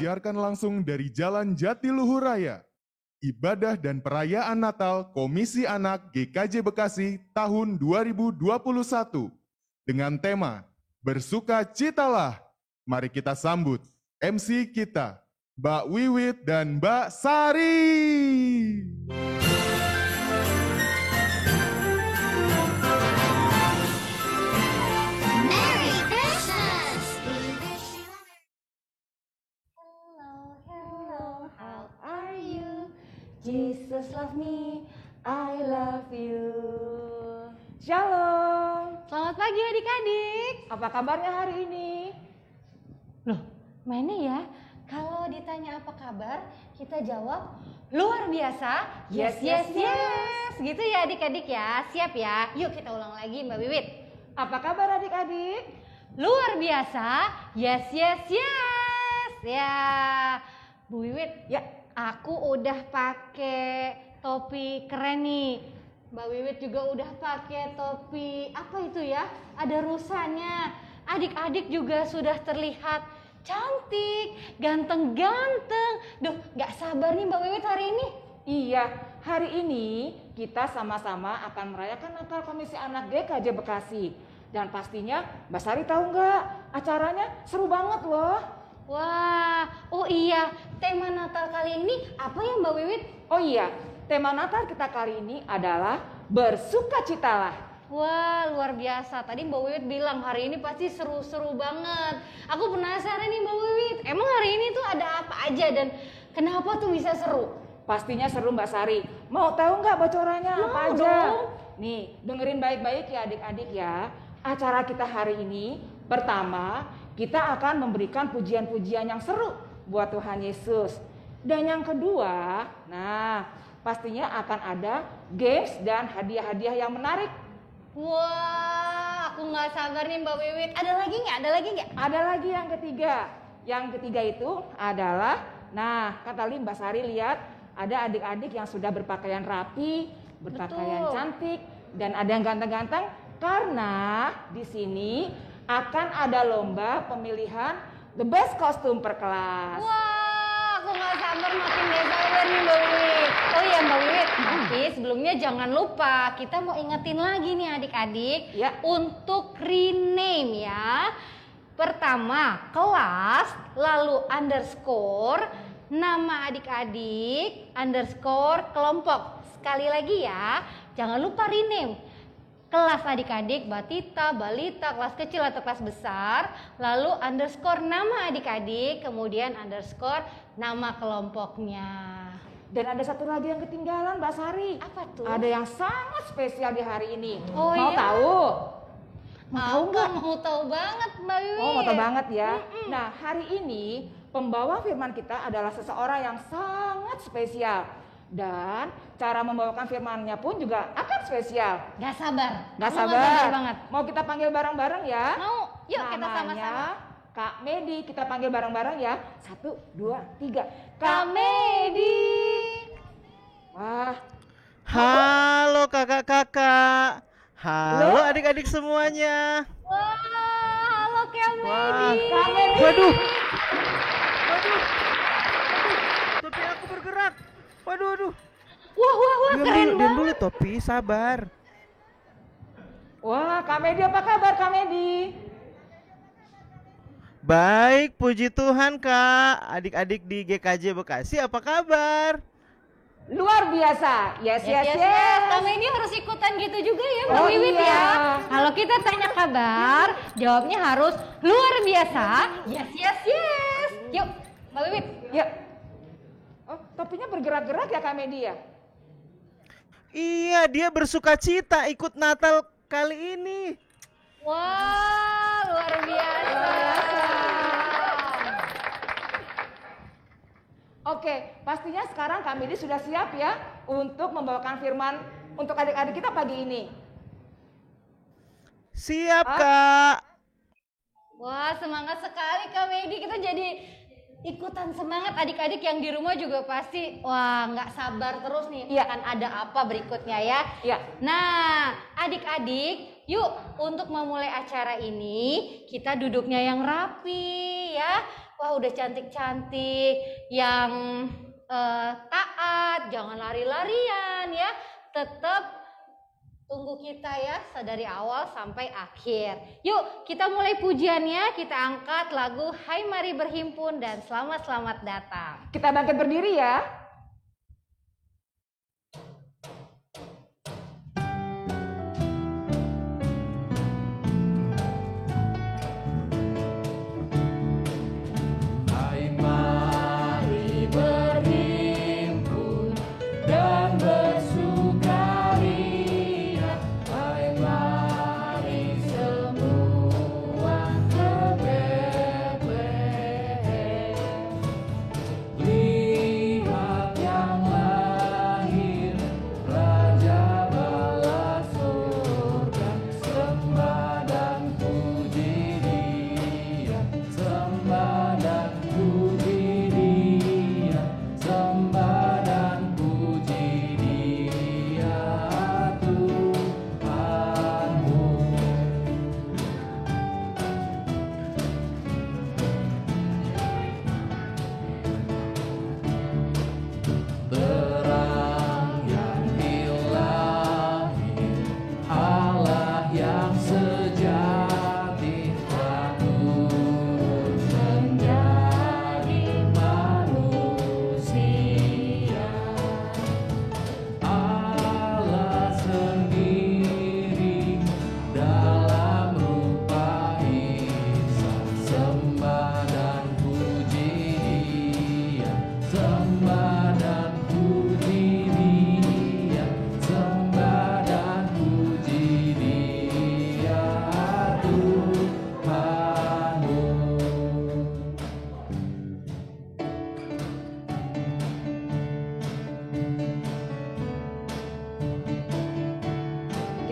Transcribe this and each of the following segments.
disiarkan langsung dari Jalan Jatiluhur Raya. Ibadah dan Perayaan Natal Komisi Anak GKJ Bekasi tahun 2021 dengan tema Bersukacitalah. Mari kita sambut MC kita, Mbak Wiwit dan Mbak Sari. Merry Christmas! Hello, how are you? Jesus love me, I love you. Shalom. Selamat pagi adik-adik. Apa kabarnya hari ini? Loh, mainnya ya. Kalau ditanya apa kabar, kita jawab luar biasa. Yes, yes, yes. Gitu ya adik-adik ya. Siap ya? Yuk kita ulang lagi Mbak Wiwit. Apa kabar adik-adik? Luar biasa. Yes, yes, yes. Ya, Bu Wiwit. Ya. Aku udah pakai topi keren nih. Mbak Wiwit juga udah pakai topi apa itu ya? Ada rusanya. Adik-adik juga sudah terlihat cantik, ganteng-ganteng. Duh, gak sabar nih Mbak Wiwit hari ini. Iya, hari ini kita sama-sama akan merayakan Natal Komisi Anak GKJ Bekasi. Dan pastinya Mbak Sari tahu nggak? Acaranya seru banget loh. Wah, oh iya, tema Natal kali ini apa ya Mbak Wiwit? Oh iya, tema Natal kita kali ini adalah bersukacitalah. Wah, luar biasa. Tadi Mbak Wiwit bilang hari ini pasti seru-seru banget. Aku penasaran nih Mbak Wiwit, emang hari ini tuh ada apa aja dan kenapa tuh bisa seru? Pastinya seru Mbak Sari. Mau tahu nggak bocorannya apa aja? Dong. Nih, dengerin baik-baik ya adik-adik ya. Acara kita hari ini, pertama, kita akan memberikan pujian-pujian yang seru buat Tuhan Yesus. Dan yang kedua, nah pastinya akan ada games dan hadiah-hadiah yang menarik. Wah, aku nggak sabar nih Mbak Wiwit. Ada lagi nggak? Ada lagi nggak? Ada lagi yang ketiga. Yang ketiga itu adalah, nah kan tadi Mbak Sari lihat ada adik-adik yang sudah berpakaian rapi, berpakaian Betul. cantik, dan ada yang ganteng-ganteng. Karena di sini akan ada lomba pemilihan the best kostum per kelas. Wah, aku nggak sabar makin gak sabar nih Mbak Wiwit. Oh iya Mbak Wiwit, tapi sebelumnya jangan lupa kita mau ingetin lagi nih adik-adik Ya. untuk rename ya. Pertama kelas, lalu underscore nama adik-adik, underscore kelompok. Sekali lagi ya, jangan lupa rename. Kelas adik-adik, batita, balita, kelas kecil atau kelas besar, lalu underscore nama adik-adik, kemudian underscore nama kelompoknya. Dan ada satu lagi yang ketinggalan Mbak Sari. Apa tuh? Ada yang sangat spesial di hari ini. Oh, mau iya? tahu? Mau tahu nggak? Mau tahu banget Mbak Wiwit. Oh, mau tahu banget ya. Nah, hari ini pembawa firman kita adalah seseorang yang sangat spesial. Dan cara membawakan firman-Nya pun juga akan spesial. Gak sabar. Nggak Aku sabar. banget. Mau kita panggil bareng-bareng ya? Mau, yuk kita Namanya sama-sama. Kak Medi, kita panggil bareng-bareng ya. 1, 2, 3. Kak Medi. Wah, Halo kakak-kakak. Halo adik-adik semuanya. Wah, halo Kak Wah. Medi. Waduh. Waduh. Topi aku bergerak. Waduh. Wah, keren Diam banget. dulu topi, sabar. wah, Kak Medi apa kabar Kak Medi? Baik, puji Tuhan kak. Adik-adik di GKJ Bekasi apa kabar? Luar biasa. Yes. Kak Medi harus ikutan gitu juga ya Mbak Oh, Wiwit iya. ya. Kalau kita tanya kabar, jawabnya harus luar biasa. Yes. Yuk, Mbak Wiwit. Ya. Oh, topinya bergerak-gerak ya Kak Medi ya? Iya, dia bersukacita ikut Natal kali ini. Wah, luar biasa. Oke, pastinya sekarang Kak Medi sudah siap ya untuk membawakan firman untuk adik-adik kita pagi ini. Siap Ah. kak. Wah, semangat sekali Kak Medi. Kita jadi ikutan semangat. Adik-adik yang di rumah juga pasti wah nggak sabar terus nih Iya. akan ada apa berikutnya ya. Ya. Nah, adik-adik, yuk untuk memulai acara ini kita duduknya yang rapi ya. Wah, udah cantik-cantik, yang taat, jangan lari-larian ya. Tetap tunggu kita ya, dari awal sampai akhir. Yuk, kita mulai pujiannya, kita angkat lagu Hai Mari Berhimpun dan Selamat-Selamat Datang. Kita bangkit berdiri ya.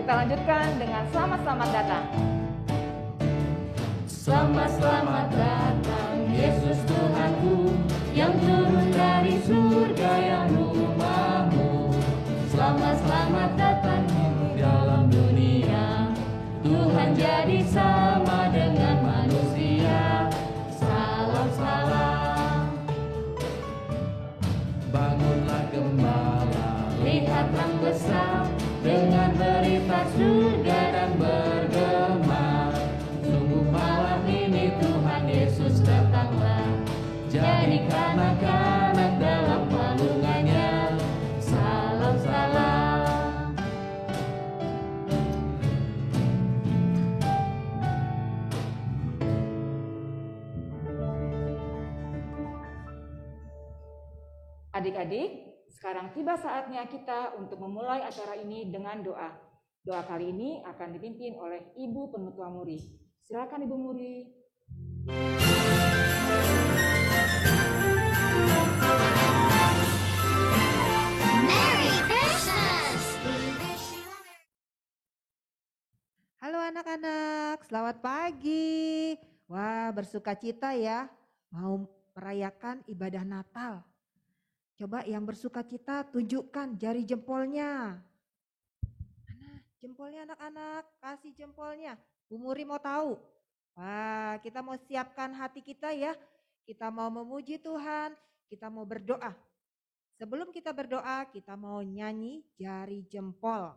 Kita lanjutkan dengan selamat-selamat datang. Selamat-selamat datang Yesus Tuhanku, yang turun dari surga yang rumahmu. Selamat-selamat datang di dalam dunia, Tuhan jadi sama dengan manusia. Salam-salam. Bangunlah gembala, lihat terang besar, dengan berita surga dan bergema. Sungguh malam ini Tuhan Yesus datanglah, jadikan anak-anak dalam palungannya. Salam-salam. Adik-adik, sekarang tiba saatnya kita untuk memulai acara ini dengan doa. Doa kali ini akan dipimpin oleh Ibu Penutua Muri. Silakan Ibu Muri. Merry Christmas! Halo anak-anak, selamat pagi. Wah, bersukacita ya, mau merayakan ibadah Natal. Coba yang bersukacita tunjukkan jari jempolnya. Mana jempolnya anak-anak? Kasih jempolnya. Bu Muri mau tahu. Wah, kita mau siapkan hati kita ya. Kita mau memuji Tuhan, kita mau berdoa. Sebelum kita berdoa, kita mau nyanyi jari jempol.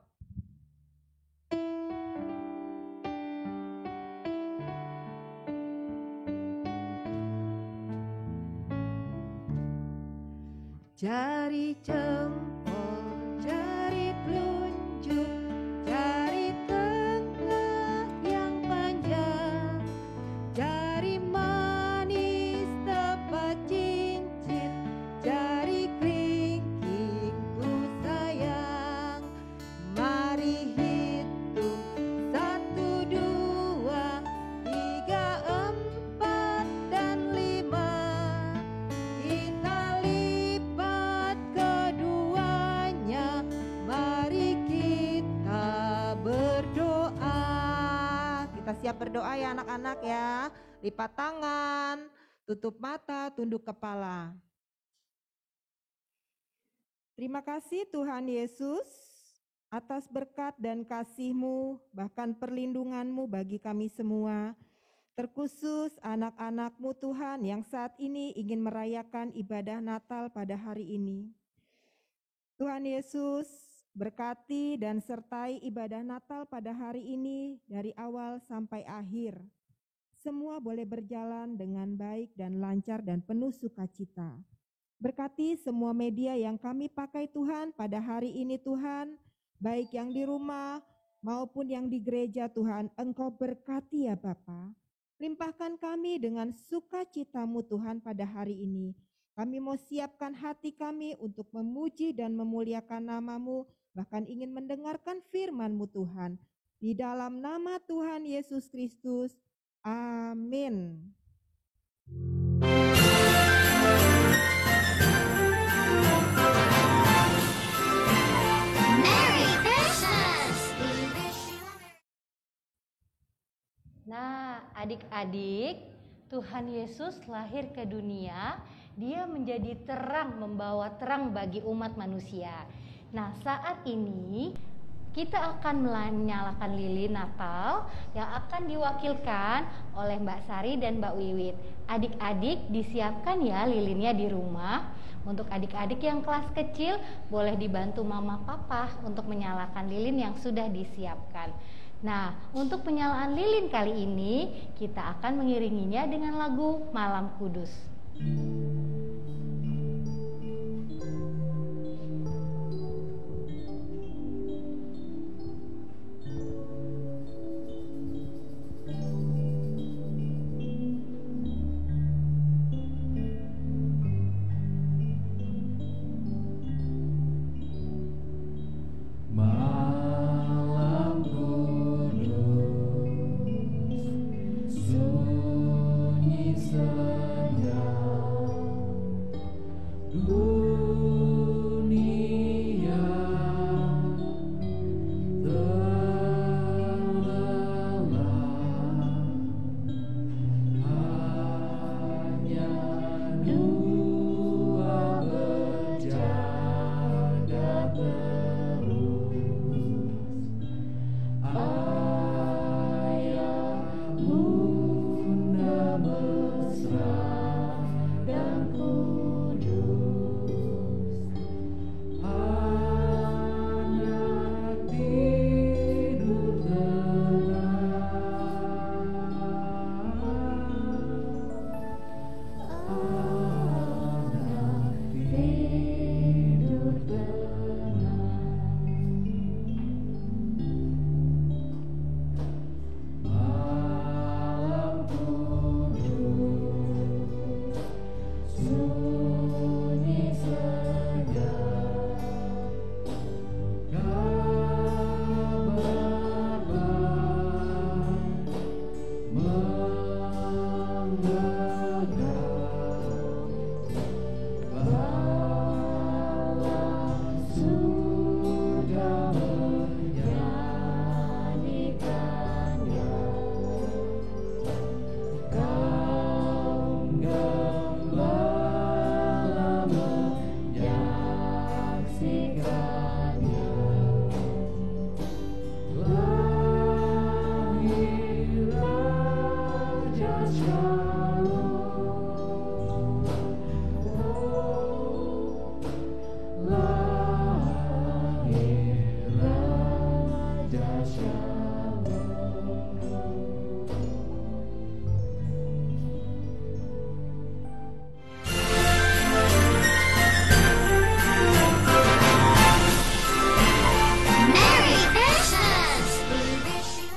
Jari jempol, jari telunjuk, jari tengah yang panjang, jari manis tepat cincin, jari kelingking ku sayang. Mari hitung 1, 2, 3, 4 dan 5. Kita lipat keduanya, mari kita berdoa. Kita siap berdoa ya anak-anak ya. Lipat tangan, tutup mata, tunduk kepala. Terima kasih Tuhan Yesus atas berkat dan kasih-Mu, bahkan perlindungan-Mu bagi kami semua. Terkhusus anak-anak-Mu Tuhan yang saat ini ingin merayakan ibadah Natal pada hari ini. Tuhan Yesus, berkati dan sertai ibadah Natal pada hari ini dari awal sampai akhir. Semua boleh berjalan dengan baik dan lancar dan penuh sukacita. Berkati semua media yang kami pakai Tuhan pada hari ini Tuhan, baik yang di rumah maupun yang di gereja Tuhan, Engkau berkati ya Bapa. Limpahkan kami dengan sukacita-Mu Tuhan pada hari ini. Kami mau siapkan hati kami untuk memuji dan memuliakan nama-Mu, bahkan ingin mendengarkan firman-Mu Tuhan. Di dalam nama Tuhan Yesus Kristus, amin. Merry Christmas! We wish you a Nah, adik-adik, Tuhan Yesus lahir ke dunia, Dia menjadi terang, membawa terang bagi umat manusia. Nah, saat ini kita akan menyalakan lilin Natal yang akan diwakilkan oleh Mbak Sari dan Mbak Wiwit. Adik-adik disiapkan ya lilinnya di rumah. Untuk adik-adik yang kelas kecil boleh dibantu mama papa untuk menyalakan lilin yang sudah disiapkan. Nah, untuk penyalaan lilin kali ini kita akan mengiringinya dengan lagu Malam Kudus. Malam kudus, sunyi senja, dunia terlelap, hanya dua berjaga terus. Ayah, bunda mesra dan kudus, anak tidur tenang, anak tidur tenang. Malam kudus, sunyi senja, kabar baik menggegam, bala surga menyanyikannya. Kaum gembala menyaksikannya. Lahir Raja Shalom, lahir Raja Shalom. Merry Christmas! We wish you a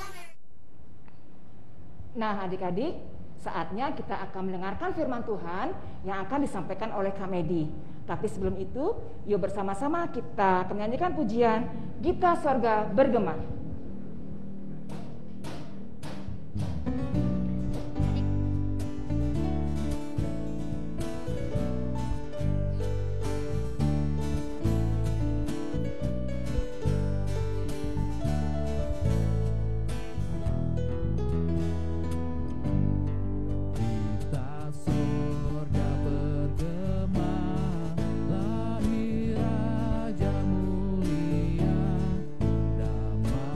Nah, adik-adik, saatnya kita akan mendengarkan firman Tuhan yang akan disampaikan oleh Kak Medi. Tapi sebelum itu, yuk bersama-sama kita akan menyanyikan pujian Gita Sorga Bergema. Kita surga bergema, lahir Raja mulia, damai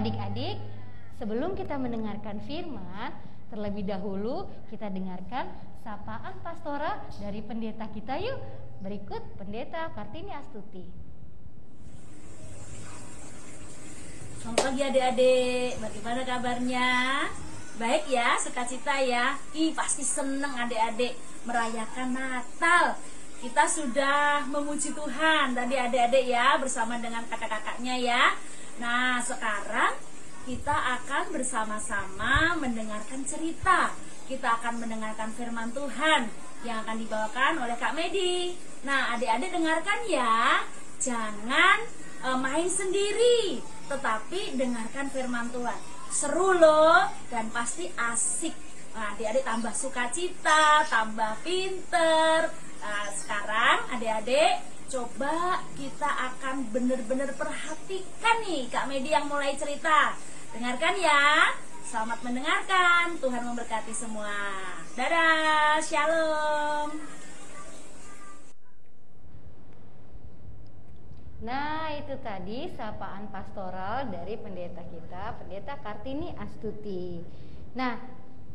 adik-adik, sebelum kita mendengarkan firman, terlebih dahulu kita dengarkan sapaan pastoral dari pendeta kita yuk. Berikut Pendeta Kartini Astuti. Selamat pagi adik-adik, bagaimana kabarnya? Baik ya, sukacita ya. Pasti seneng adik-adik merayakan Natal. Kita sudah memuji Tuhan tadi adik-adik ya, bersama dengan kakak-kakaknya ya. Nah, sekarang kita akan bersama-sama mendengarkan cerita. Kita akan mendengarkan firman Tuhan yang akan dibawakan oleh Kak Medi. Nah, adik-adik dengarkan ya. Jangan main sendiri, tetapi dengarkan firman Tuhan. Seru loh dan pasti asik. Nah, adik-adik tambah sukacita, tambah pinter. Nah, sekarang adik-adik coba kita akan benar-benar perhatikan nih Kak Medi yang mulai cerita. Dengarkan ya. Selamat mendengarkan. Tuhan memberkati semua. Dadah, shalom. Nah, itu tadi sapaan pastoral dari pendeta kita, Pendeta Kartini Astuti. Nah,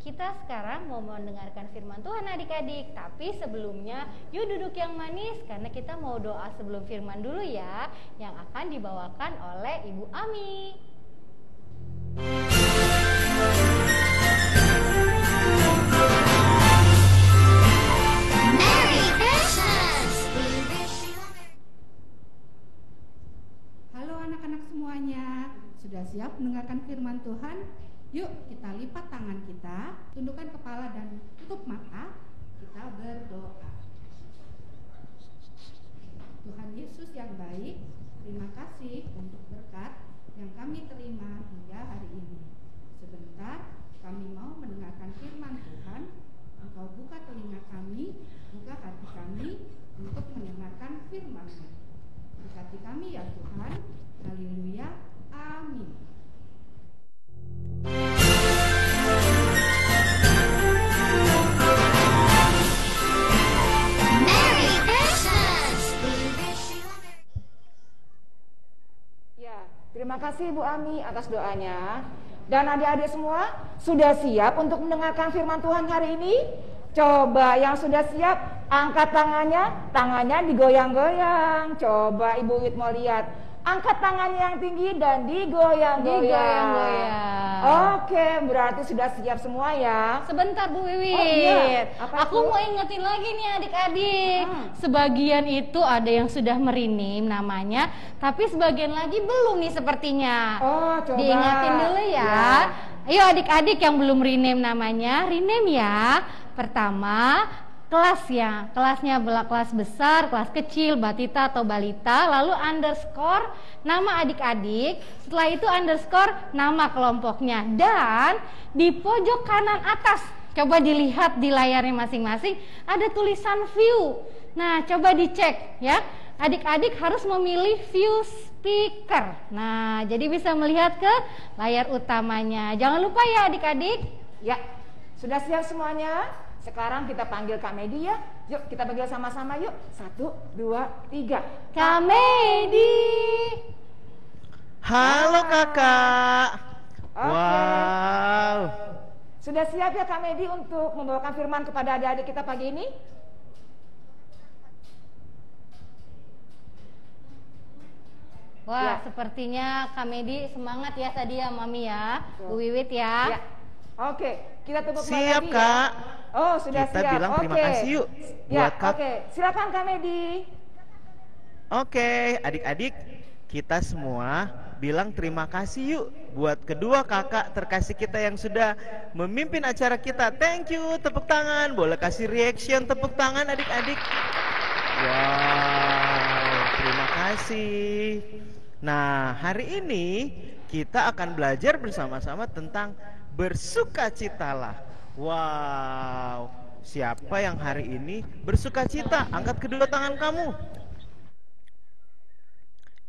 kita sekarang mau mendengarkan firman Tuhan adik-adik. Tapi sebelumnya yuk duduk yang manis, karena kita mau doa sebelum firman dulu ya, yang akan dibawakan oleh Ibu Ami. Merry Christmas! We wish you a Halo anak-anak semuanya, sudah siap mendengarkan firman Tuhan? Yuk kita lipat tangan kita, tundukkan kepala dan tutup mata, kita berdoa. Tuhan Yesus yang baik, terima kasih untuk berkat yang kami terima hingga hari ini. Sebentar kami mau mendengarkan firman Tuhan. Engkau buka telinga kami, buka hati kami untuk mendengarkan firman-Mu. Berkati kami ya Tuhan. Haleluya. Amin. Merry Christmas! We wish you a Ya, terima kasih Bu Ami atas doanya. Dan adik-adik semua sudah siap untuk mendengarkan firman Tuhan hari ini? Coba yang sudah siap angkat tangannya digoyang-goyang. Coba Ibu Wit mau lihat. Angkat tangannya yang tinggi dan digoyang-goyang. Digoyang-goyang. Oke, berarti sudah siap semua ya. Sebentar Bu Wiwit, Oh, iya. Apa aku itu? mau ingetin lagi nih adik-adik. Sebagian itu ada yang sudah merinim namanya, tapi sebagian lagi belum nih sepertinya. Oh, coba. Diingetin dulu ya. Ayo adik-adik yang belum rename namanya, rename ya. Pertama, kelasnya kelas besar, kelas kecil, batita atau balita, lalu underscore nama adik-adik, setelah itu underscore nama kelompoknya, dan di pojok kanan atas coba dilihat di layarnya masing-masing ada tulisan view. Nah, coba dicek ya, adik-adik harus memilih view speaker. Nah, jadi bisa melihat ke layar utamanya. Jangan lupa ya adik-adik. Ya, sudah siap semuanya? Sekarang kita panggil Kak Medi ya. Yuk kita panggil sama-sama yuk. 1, 2, 3. Kak Medi. Halo kakak. Oke. Wow. Sudah siap ya Kak Medi untuk membawakan firman kepada adik-adik kita pagi ini? Wah, Ya. sepertinya Kak Medi semangat ya tadi ya Mami ya. Bu Wiwit Ya. ya. Oke, kita tepuk Siap lagi kak. ya. Oh, sudah Kita siap. bilang terima Oke. kasih yuk Ya, buat kak. oke. Silakan Kak Medi. Oke, adik-adik, kita semua bilang terima kasih yuk buat kedua kakak terkasih kita yang sudah memimpin acara kita. Thank you, tepuk tangan. Boleh kasih reaction tepuk tangan adik-adik. Wow, terima kasih. Nah, hari ini kita akan belajar bersama-sama tentang bersukacitalah. Wow, siapa yang hari ini bersukacita? Angkat kedua tangan kamu.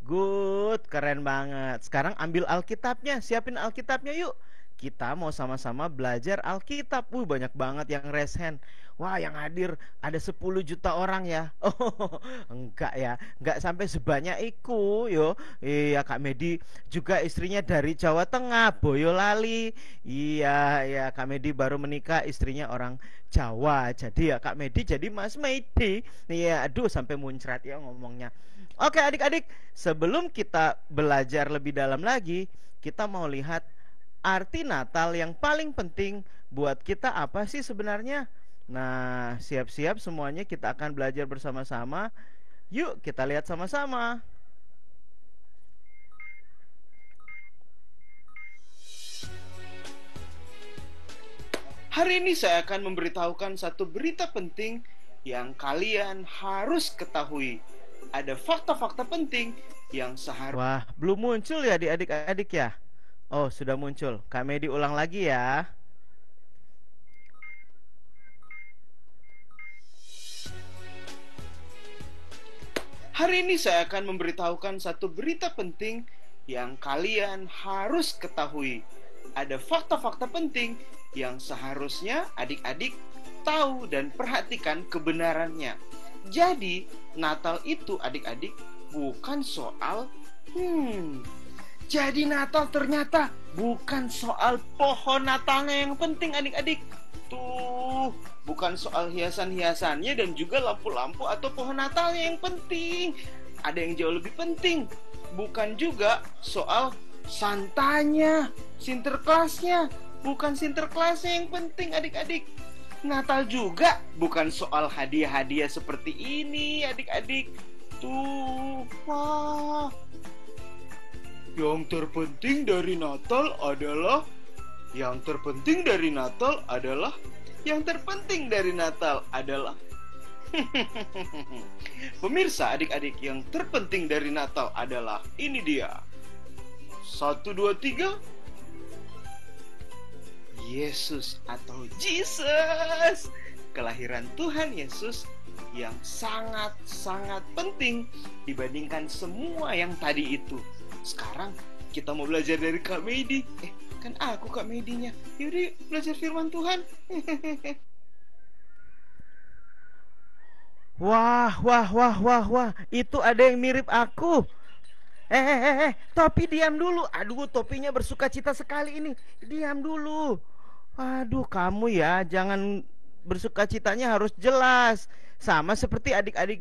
Good, keren banget. Sekarang ambil Alkitabnya, siapin Alkitabnya yuk. kita mau sama-sama belajar Alkitab. Banyak banget yang raise hand. Wah, yang hadir ada 10 juta orang ya. Oh, enggak ya, enggak sampai sebanyak itu yo. Iya, Kak Medi juga istrinya dari Jawa Tengah, Boyolali. Iya, ya, Kak Medi baru menikah, istrinya orang Jawa. Jadi ya Kak Medi jadi Mas Medi. Iya, aduh sampai muncrat ya ngomongnya. Oke adik-adik, sebelum kita belajar lebih dalam lagi, kita mau lihat arti Natal yang paling penting buat kita apa sih sebenarnya? Nah, siap-siap semuanya, kita akan belajar bersama-sama. Yuk kita lihat sama-sama. Hari ini saya akan memberitahukan satu berita penting yang kalian harus ketahui. Ada fakta-fakta penting yang seharusnya... Wah, belum muncul ya adik-adik ya? Oh, sudah muncul. Kak Medi ulang lagi ya. Hari ini saya akan memberitahukan satu berita penting yang kalian harus ketahui. Ada fakta-fakta penting yang seharusnya adik-adik tahu dan perhatikan kebenarannya. Jadi, Natal itu adik-adik bukan soal Jadi Natal ternyata bukan soal pohon Natalnya yang penting adik-adik. Tuh, bukan soal hiasan-hiasannya dan juga lampu-lampu atau pohon Natalnya yang penting. Ada yang jauh lebih penting. Bukan juga soal Santanya, Sinterklasnya. Bukan Sinterklasnya yang penting adik-adik. Natal juga bukan soal hadiah-hadiah seperti ini adik-adik. Tuh, wah. Yang terpenting dari Natal adalah Pemirsa adik-adik, yang terpenting dari Natal adalah ini dia. 1, 2, 3. Yesus atau Jesus. Kelahiran Tuhan Yesus yang sangat-sangat penting dibandingkan semua yang tadi itu. Sekarang kita mau belajar dari Kak Medi. Kan aku Kak Medinya. Yaudah belajar firman Tuhan. Wah. Itu ada yang mirip aku. Topi diam dulu. Aduh, topinya bersukacita sekali ini. Diam dulu. Aduh, kamu ya, jangan bersukacitanya harus jelas. Sama seperti adik-adik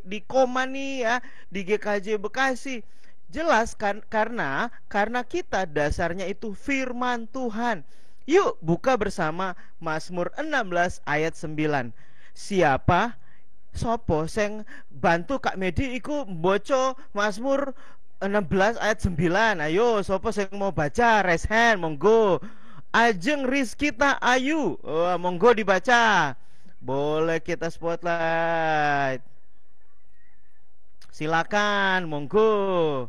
di Koma nih ya, di GKJ Bekasi. Jelas kan, karena kita dasarnya itu firman Tuhan. Yuk buka bersama Mazmur 16 ayat 9. Siapa sopo sing bantu Kak Medi iku mboco Mazmur 16 ayat 9. Ayo sopo sing mau baca, raise hand, monggo. Ajeng Rizkita Ayu, monggo dibaca. Boleh kita spotlight. Silakan, monggo.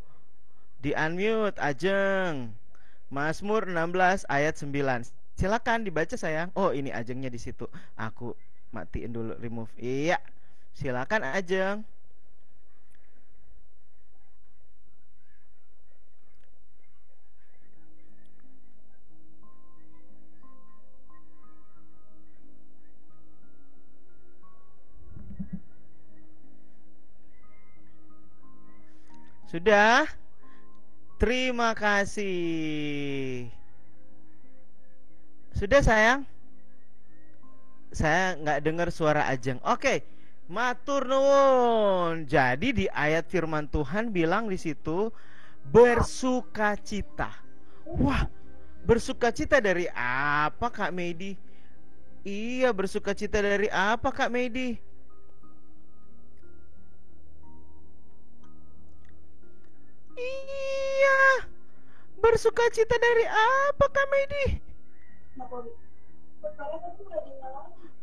Di unmute Ajeng. Mazmur 16 ayat 9. Silakan dibaca sayang. Oh, ini Ajengnya di situ. Aku matiin dulu, remove. Iya. Silakan Ajeng. Sudah? Terima kasih. Sudah sayang? Saya nggak dengar suara Ajeng. Oke, matur nuwun. Jadi di ayat firman Tuhan bilang di situ bersukacita. Wah, bersukacita dari apa Kak Medi? Iya, bersukacita dari apa Kak Medi? Iya, bersukacita dari apa Kak Medi?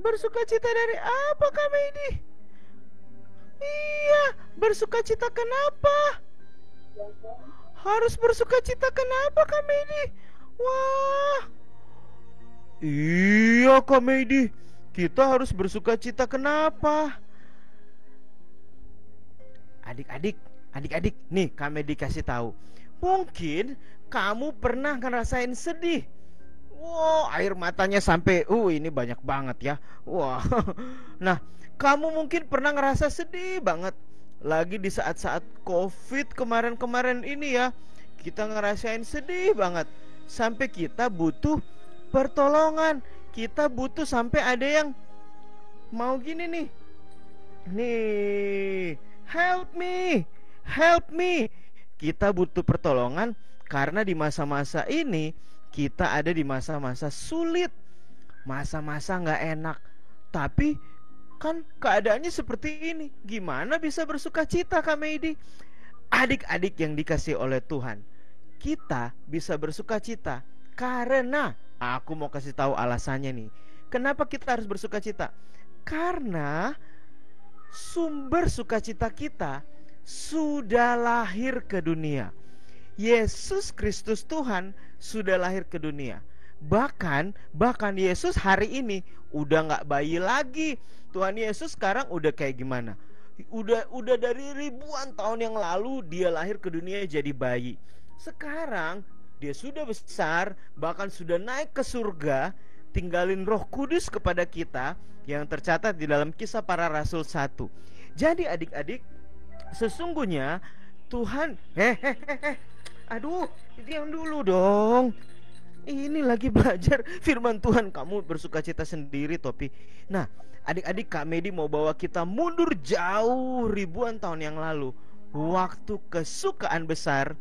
Bersukacita dari apa Kak Medi? Iya, bersukacita kenapa? Harus bersukacita kenapa Kak Medi? Wah, iya Kak Medi, kita harus bersukacita kenapa? Adik-adik, nih Kak Medi kasih tahu. Mungkin kamu pernah ngerasain sedih. Wow, air matanya sampai, ini banyak banget ya. Wah, nah, kamu mungkin pernah ngerasa sedih banget. Lagi di saat-saat COVID kemarin-kemarin ini ya, kita ngerasain sedih banget. Sampai kita butuh pertolongan. Kita butuh sampai ada yang mau gini nih. Nih, help me. Kita butuh pertolongan karena di masa-masa ini kita ada di masa-masa sulit, masa-masa gak enak. Tapi kan keadaannya seperti ini, gimana bisa bersuka cita, Kak Meidi? Adik-adik yang dikasih oleh Tuhan, kita bisa bersuka cita karena, aku mau kasih tahu alasannya nih. Kenapa kita harus bersuka cita? Karena sumber sukacita kita sudah lahir ke dunia. Yesus Kristus Tuhan sudah lahir ke dunia. Bahkan Yesus hari ini udah gak bayi lagi. Tuhan Yesus sekarang udah kayak gimana? Udah dari ribuan tahun yang lalu dia lahir ke dunia jadi bayi. Sekarang dia sudah besar, bahkan sudah naik ke surga, tinggalin Roh Kudus kepada kita yang tercatat di dalam Kisah Para Rasul 1. Jadi adik-adik, sesungguhnya Tuhan, aduh, diam dulu dong. Ini lagi belajar firman Tuhan, kamu bersukacita sendiri, Topi. Nah, adik-adik, Kak Medi mau bawa kita mundur jauh ribuan tahun yang lalu, waktu kesukaan besar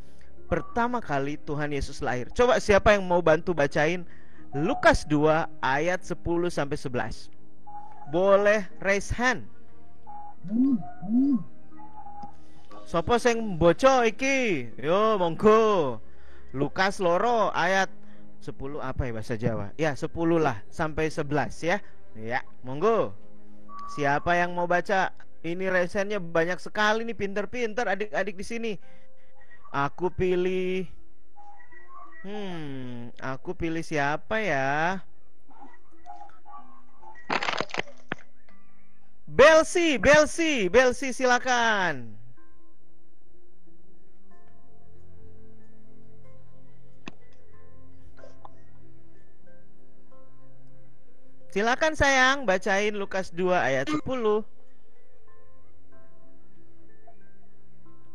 pertama kali Tuhan Yesus lahir. Coba siapa yang mau bantu bacain Lukas 2 ayat 10 sampai 11. Boleh raise hand. Sopo sing boco iki? Yo, monggo. Lukas loro ayat 10 apa ya bahasa Jawa? Ya, 10 lah sampai 11 ya. Ya, monggo. Siapa yang mau baca? Ini raise handnya banyak sekali nih, pinter-pinter adik-adik di sini. Aku pilih siapa ya? Belsi silakan. Silakan sayang, bacain Lukas 2 ayat 10.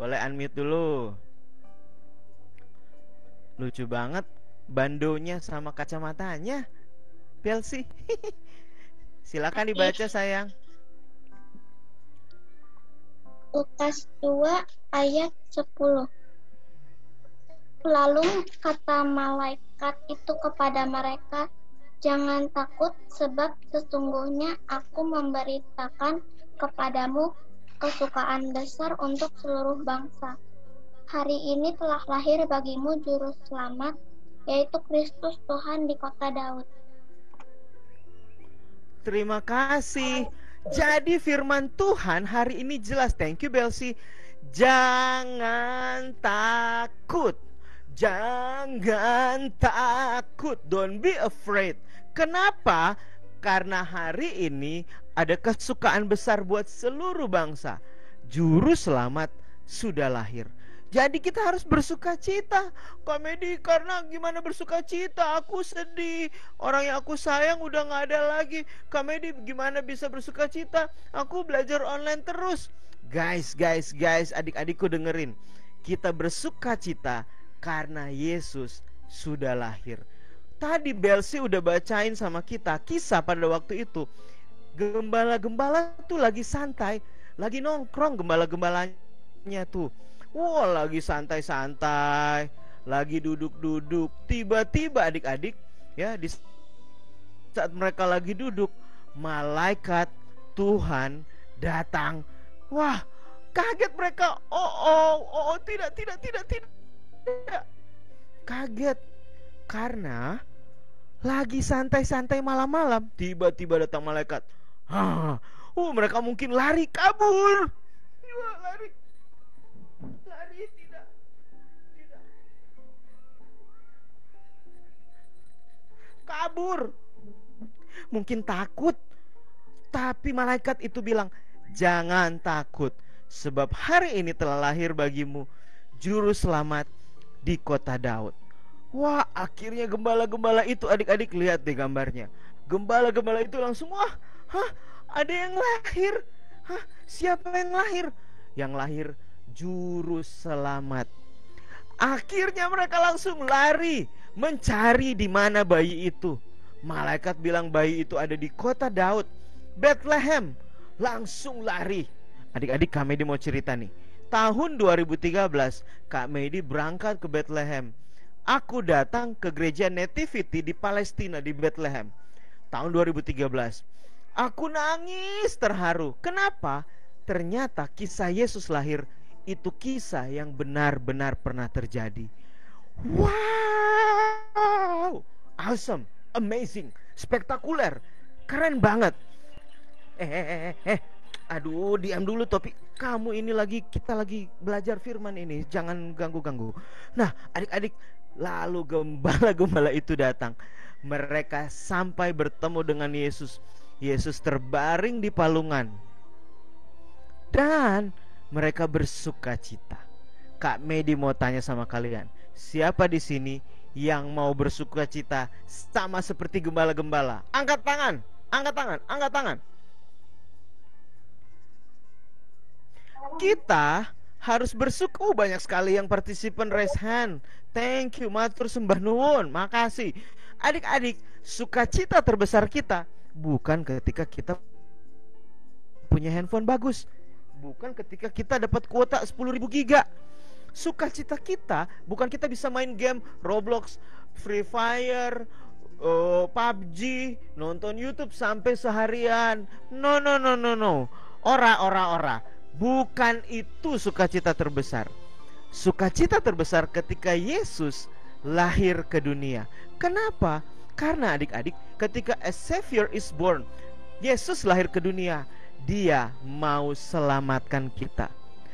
Boleh unmute dulu. Lucu banget bandonya sama kacamatanya, Belsi. Silakan dibaca sayang. Lukas 2 ayat 10. Lalu kata malaikat itu kepada mereka, jangan takut, sebab sesungguhnya aku memberitakan kepadamu kesukaan besar untuk seluruh bangsa. Hari ini telah lahir bagimu juru selamat, yaitu Kristus Tuhan di kota Daud. Terima kasih. Jadi firman Tuhan hari ini jelas. Thank you Belsi. Jangan takut. Jangan takut. Don't be afraid. Kenapa? Karena hari ini ada kesukaan besar buat seluruh bangsa. Juru selamat sudah lahir. Jadi kita harus bersuka cita. Komedi, karena gimana bersuka cita? Aku sedih. Orang yang aku sayang udah gak ada lagi. Komedi, gimana bisa bersuka cita? Aku belajar online terus. Guys, adik-adikku dengerin. Kita bersuka cita karena Yesus sudah lahir. Tadi Belsi udah bacain sama kita kisah pada waktu itu. Gembala-gembala tuh lagi santai, lagi nongkrong gembala-gembalanya tuh. Wah, lagi santai-santai, lagi duduk-duduk. Tiba-tiba adik-adik, ya, di saat mereka lagi duduk, malaikat Tuhan datang. Wah, kaget mereka. Tidak. Kaget karena lagi santai-santai malam-malam, tiba-tiba datang malaikat. Mereka mungkin lari kabur. Wah, lari tidak. Kabur. Mungkin takut. Tapi malaikat itu bilang, jangan takut, sebab hari ini telah lahir bagimu juru selamat di kota Daud. Wah, akhirnya gembala-gembala itu, adik-adik lihat deh gambarnya. Gembala-gembala itu langsung, wah, ada yang lahir. Siapa yang lahir? Yang lahir juru selamat. Akhirnya mereka langsung lari mencari di mana bayi itu. Malaikat bilang bayi itu ada di kota Daud, Bethlehem. Langsung lari. Adik-adik, Kak Medi mau cerita nih. Tahun 2013 Kak Medi berangkat ke Bethlehem. Aku datang ke gereja Nativity di Palestina, di Bethlehem, tahun 2013. Aku nangis terharu. Kenapa? Ternyata kisah Yesus lahir itu kisah yang benar-benar pernah terjadi. Wow, awesome, amazing, spektakuler, keren banget. Aduh, diam dulu Topi. Kamu ini kita lagi belajar firman ini, jangan ganggu-ganggu. Nah, adik-adik, lalu gembala-gembala itu datang. Mereka sampai bertemu dengan Yesus. Yesus terbaring di palungan. Dan mereka bersuka cita. Kak Medi mau tanya sama kalian, siapa di sini yang mau bersuka cita sama seperti gembala-gembala? Angkat tangan, angkat tangan, angkat tangan. Kita harus bersuka. Banyak sekali yang partisipan raise hand. Thank you, matur sembah nuwun, makasih. Adik-adik, sukacita terbesar kita bukan ketika kita punya handphone bagus, bukan ketika kita dapat kuota 10.000 giga. Sukacita kita bukan kita bisa main game Roblox, Free Fire, PUBG, nonton YouTube sampai seharian. No. Ora. Bukan itu sukacita terbesar. Sukacita terbesar ketika Yesus lahir ke dunia. Kenapa? Karena adik-adik, ketika a Savior is born, Yesus lahir ke dunia, Dia mau selamatkan kita.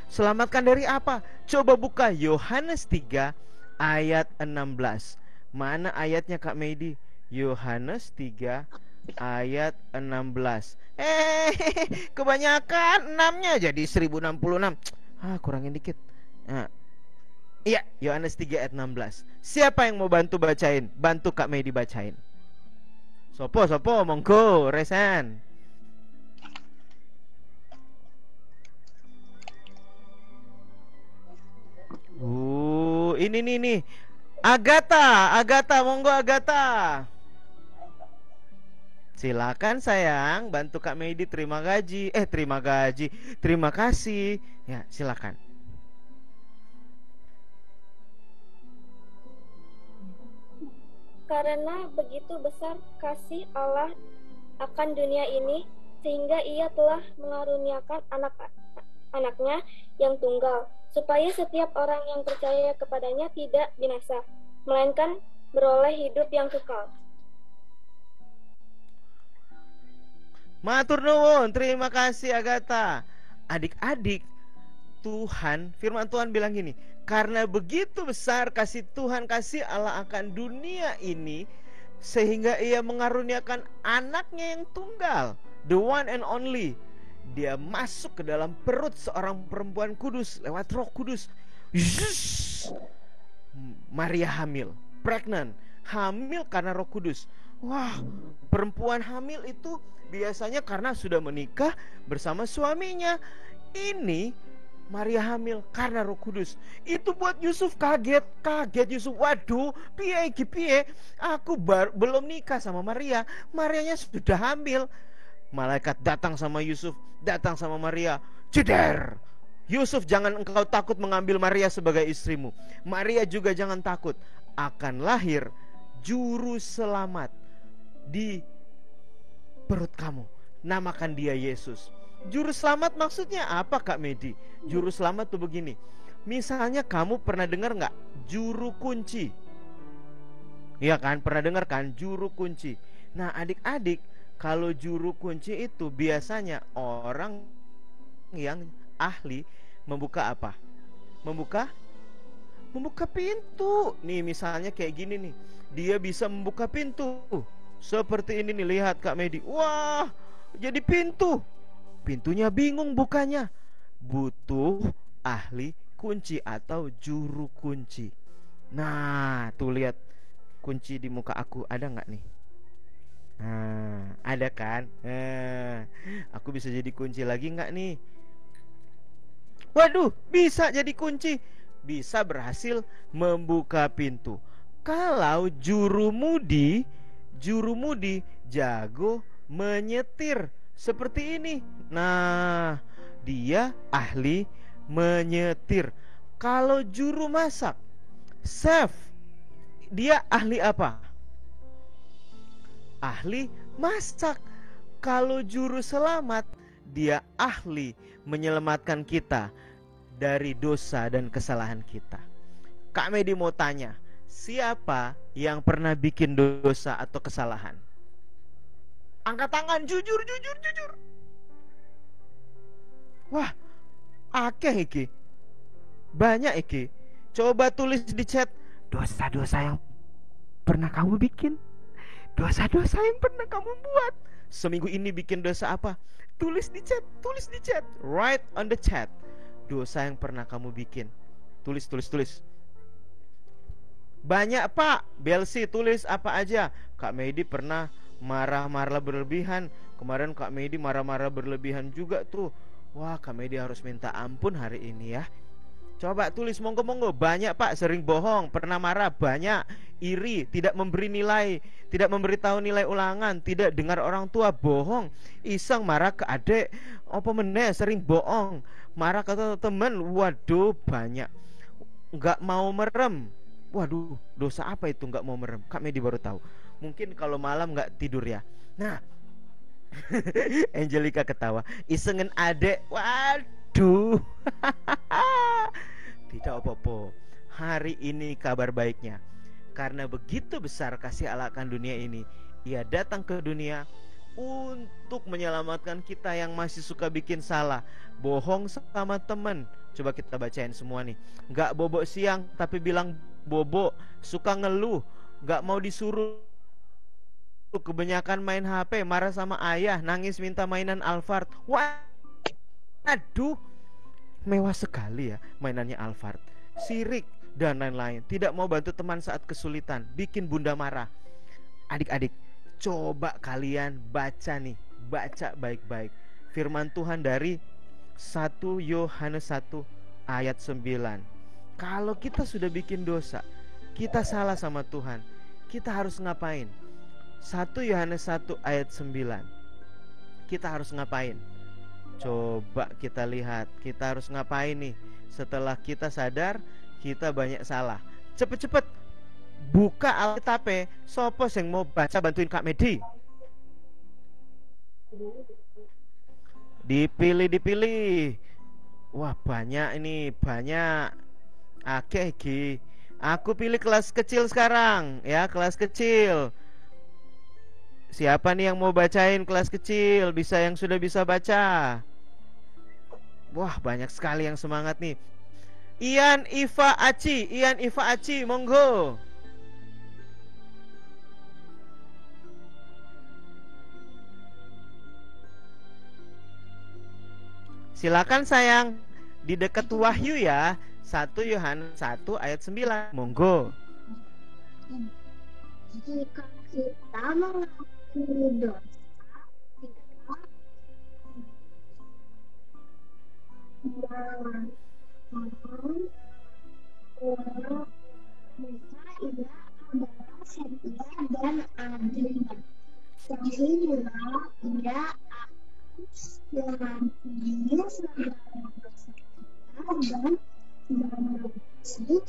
Selamatkan dari apa? Coba buka Yohanes 3 ayat 16. Mana ayatnya Kak Medi? Yohanes 3 ayat 16. Kebanyakan 6-nya jadi 1066. Kurangin dikit. Iya, Yohanes 3 ayat 16. Siapa yang mau bantu bacain? Bantu Kak Medi bacain. Sopo, monggo, resan. Ini nih. Agatha, monggo Agatha. Silakan sayang, bantu Kak Medi. Terima kasih. Ya, silakan. Karena begitu besar kasih Allah akan dunia ini, sehingga Ia telah mengaruniakan anaknya yang tunggal, supaya setiap orang yang percaya kepadanya tidak binasa, melainkan beroleh hidup yang kekal. Matur nuwun, terima kasih Agatha. Adik-adik, firman Tuhan bilang gini, karena begitu besar kasih Tuhan, kasih Allah akan dunia ini, sehingga Ia mengaruniakan anaknya yang tunggal, the one and only. Dia masuk ke dalam perut seorang perempuan kudus lewat Roh Kudus. Maria hamil, pregnant, hamil karena Roh Kudus. Wah, perempuan hamil itu biasanya karena sudah menikah bersama suaminya. Ini Maria hamil karena Roh Kudus. Itu buat Yusuf kaget Yusuf. Waduh, piye? Aku belum nikah sama Maria. Marianya sudah hamil. Malaikat datang sama Yusuf, datang sama Maria. Ceder. Yusuf, jangan engkau takut mengambil Maria sebagai istrimu. Maria juga jangan takut. Akan lahir juru selamat di perut kamu. Namakan dia Yesus. Juru selamat maksudnya apa Kak Medi? Juru selamat tuh begini. Misalnya kamu pernah dengar nggak juru kunci? Iya kan, pernah dengar kan juru kunci. Nah adik-adik, kalau juru kunci itu biasanya orang yang ahli membuka apa? Membuka pintu. Nih misalnya kayak gini nih, dia bisa membuka pintu seperti ini nih, lihat Kak Medi. Wah, jadi pintunya bingung bukanya. Butuh ahli kunci atau juru kunci. Nah tuh lihat, kunci di muka aku, ada nggak nih? Nah, ada kan? Aku bisa jadi kunci lagi nggak nih? Waduh, bisa jadi kunci. Bisa berhasil membuka pintu. Kalau juru mudi jago menyetir seperti ini. Nah, dia ahli menyetir. Kalau juru masak, chef, dia ahli apa? Ahli masak. Kalau juru selamat, dia ahli menyelamatkan kita dari dosa dan kesalahan kita. Kak Medi mau tanya, siapa yang pernah bikin dosa atau kesalahan? Angkat tangan, jujur. Wah, akeh iki. Banyak iki. Coba tulis di chat dosa-dosa yang pernah kamu bikin. Dosa-dosa yang pernah kamu buat. Seminggu ini bikin dosa apa? Tulis di chat. Write on the chat. Dosa yang pernah kamu bikin. Tulis. Banyak Pak. Belsi tulis apa aja. Kak Medi pernah marah-marah berlebihan. Kemarin Kak Medi marah-marah berlebihan juga tuh. Wah, Kak Medi harus minta ampun hari ini ya. Coba tulis, monggo. Banyak Pak, sering bohong, pernah marah, banyak, iri, tidak memberi nilai, tidak memberitahu nilai ulangan, tidak dengar orang tua, bohong, iseng marah ke adik, apa meneh, sering bohong, marah ke teman, waduh banyak. Nggak mau merem. Waduh, dosa apa itu nggak mau merem? Kak Medi baru tahu. Mungkin kalau malam nggak tidur ya. Nah, Angelica ketawa. Isengin adek. Waduh. Tidak apa-apa. Hari ini kabar baiknya. Karena begitu besar kasih Allah akan dunia ini, Ia datang ke dunia untuk menyelamatkan kita yang masih suka bikin salah, bohong sama temen. Coba kita bacain semua nih. Gak bobok siang tapi bilang bobok, suka ngeluh, gak mau disuruh, kebanyakan main HP, marah sama ayah, nangis minta mainan Alphard. Waduh, mewah sekali ya mainannya Alphard, sirik dan lain-lain. Tidak mau bantu teman saat kesulitan, bikin bunda marah. Adik-adik, coba kalian baca nih, baca baik-baik firman Tuhan dari 1 Yohanes 1 ayat 9. Kalau kita sudah bikin dosa, kita salah sama Tuhan, kita harus ngapain? 1 Yohanes 1 ayat 9. Kita harus ngapain? Coba kita lihat, kita harus ngapain nih setelah kita sadar kita banyak salah. Cepet-cepet buka Alkitab. Sopo yang mau baca, bantuin Kak Medi. Dipilih. Wah, banyak ini, banyak. Oke, aku pilih kelas kecil sekarang ya, kelas kecil. Siapa nih yang mau bacain kelas kecil? Yang sudah bisa baca? Wah, banyak sekali yang semangat nih. Ian Iva Aci, monggo. Silakan sayang, di dekat Wahyu ya. 1 Yohanes 1 ayat 9. Monggo. Jika kita mengakui dosa, Ia adalah setia dan adil, sehingga Ia akan mengampuni segala dosa kita dan membersih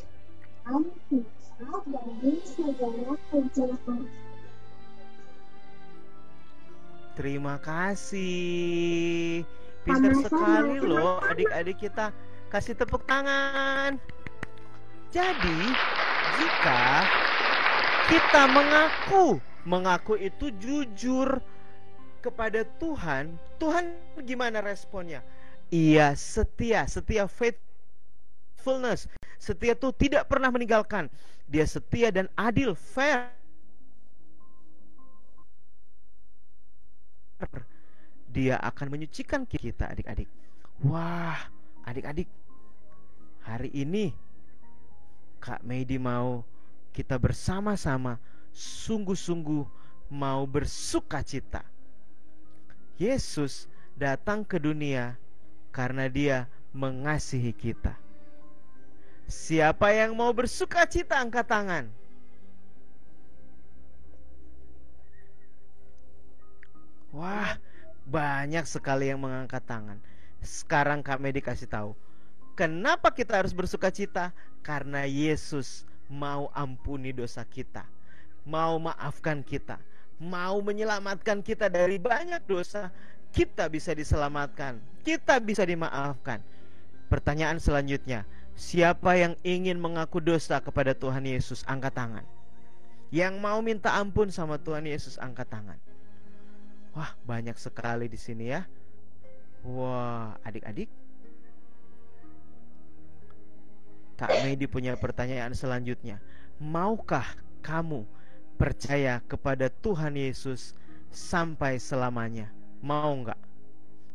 kita dari segala kejahatan. Terima kasih. Pintar sekali loh adik-adik kita. Kasih tepuk tangan. Jadi jika kita mengaku itu jujur kepada Tuhan, Tuhan gimana responnya? Ia setia, faithfulness. Setia itu tidak pernah meninggalkan. Dia setia dan adil, fair. Dia akan menyucikan kita, adik-adik. Wah, adik-adik, hari ini Kak Medi mau kita bersama-sama sungguh-sungguh mau bersukacita. Yesus datang ke dunia karena Dia mengasihi kita. Siapa yang mau bersukacita angkat tangan. Wah, banyak sekali yang mengangkat tangan. Sekarang Kak Medi kasih tahu, kenapa kita harus bersukacita? Karena Yesus mau ampuni dosa kita, mau maafkan kita, mau menyelamatkan kita dari banyak dosa. Kita bisa diselamatkan, kita bisa dimaafkan. Pertanyaan selanjutnya, siapa yang ingin mengaku dosa kepada Tuhan Yesus? Angkat tangan. Yang mau minta ampun sama Tuhan Yesus, angkat tangan. Wah, banyak sekali di sini ya. Wah, adik-adik, Kak Medi punya pertanyaan selanjutnya. Maukah kamu percaya kepada Tuhan Yesus sampai selamanya? Mau nggak?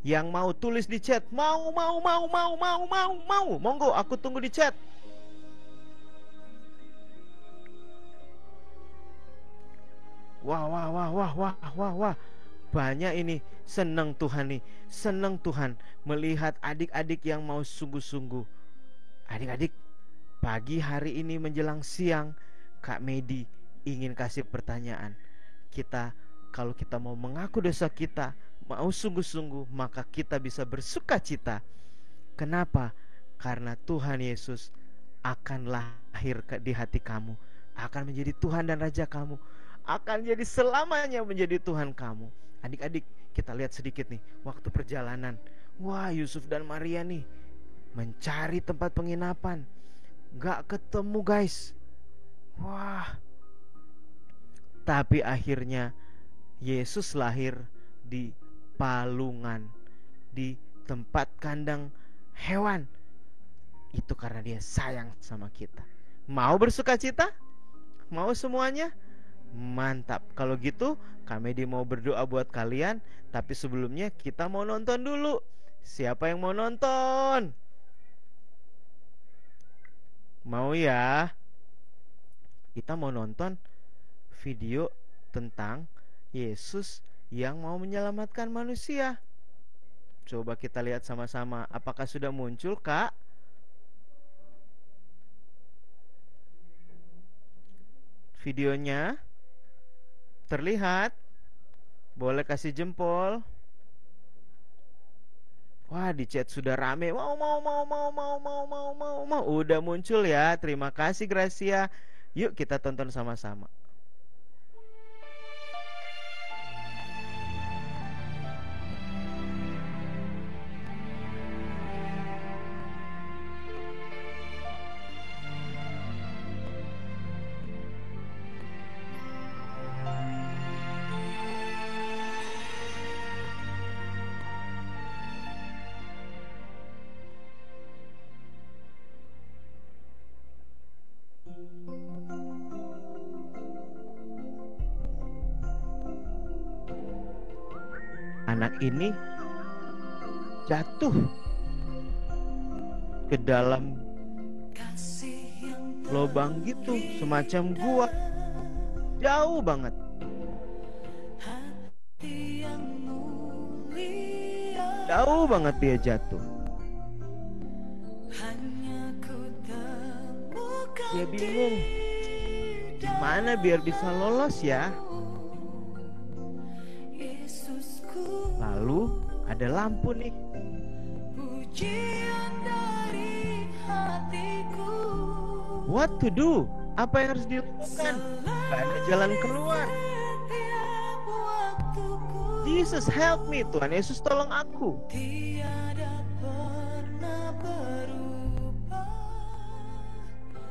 Yang mau tulis di chat. Mau. Monggo, aku tunggu di chat. Wah. Banyak ini. Senang Tuhan nih. Senang Tuhan melihat adik-adik yang mau sungguh-sungguh. Adik-adik, pagi hari ini menjelang siang, Kak Medi ingin kasih pertanyaan. Kalau kita mau mengaku dosa kita, mau sungguh-sungguh, maka kita bisa bersukacita. Kenapa? Karena Tuhan Yesus akan lahir di hati kamu, akan menjadi Tuhan dan Raja kamu, akan jadi selamanya menjadi Tuhan kamu. Adik-adik, kita lihat sedikit nih waktu perjalanan. Wah, Yusuf dan Maria nih mencari tempat penginapan, gak ketemu guys. Wah, tapi akhirnya Yesus lahir di palungan, di tempat kandang hewan. Itu karena Dia sayang sama kita. Mau bersukacita? Mau semuanya? Mantap. Kalau gitu Kak Medi mau berdoa buat kalian. Tapi sebelumnya kita mau nonton dulu. Siapa yang mau nonton? Mau ya? Kita mau nonton video tentang Yesus yang mau menyelamatkan manusia. Coba kita lihat sama-sama. Apakah sudah muncul, Kak? Videonya terlihat? Boleh kasih jempol. Wah, di chat sudah rame. Mau. Udah muncul ya. Terima kasih Gracia. Yuk kita tonton sama-sama. Anak ini jatuh ke dalam lubang gitu, semacam gua, jauh banget. Jauh banget dia jatuh. Dia bingung, gimana biar bisa lolos ya. Lalu ada lampu nih. What to do? Apa yang harus dilakukan? Gak ada jalan keluar. Jesus help me. Tuhan Yesus tolong aku.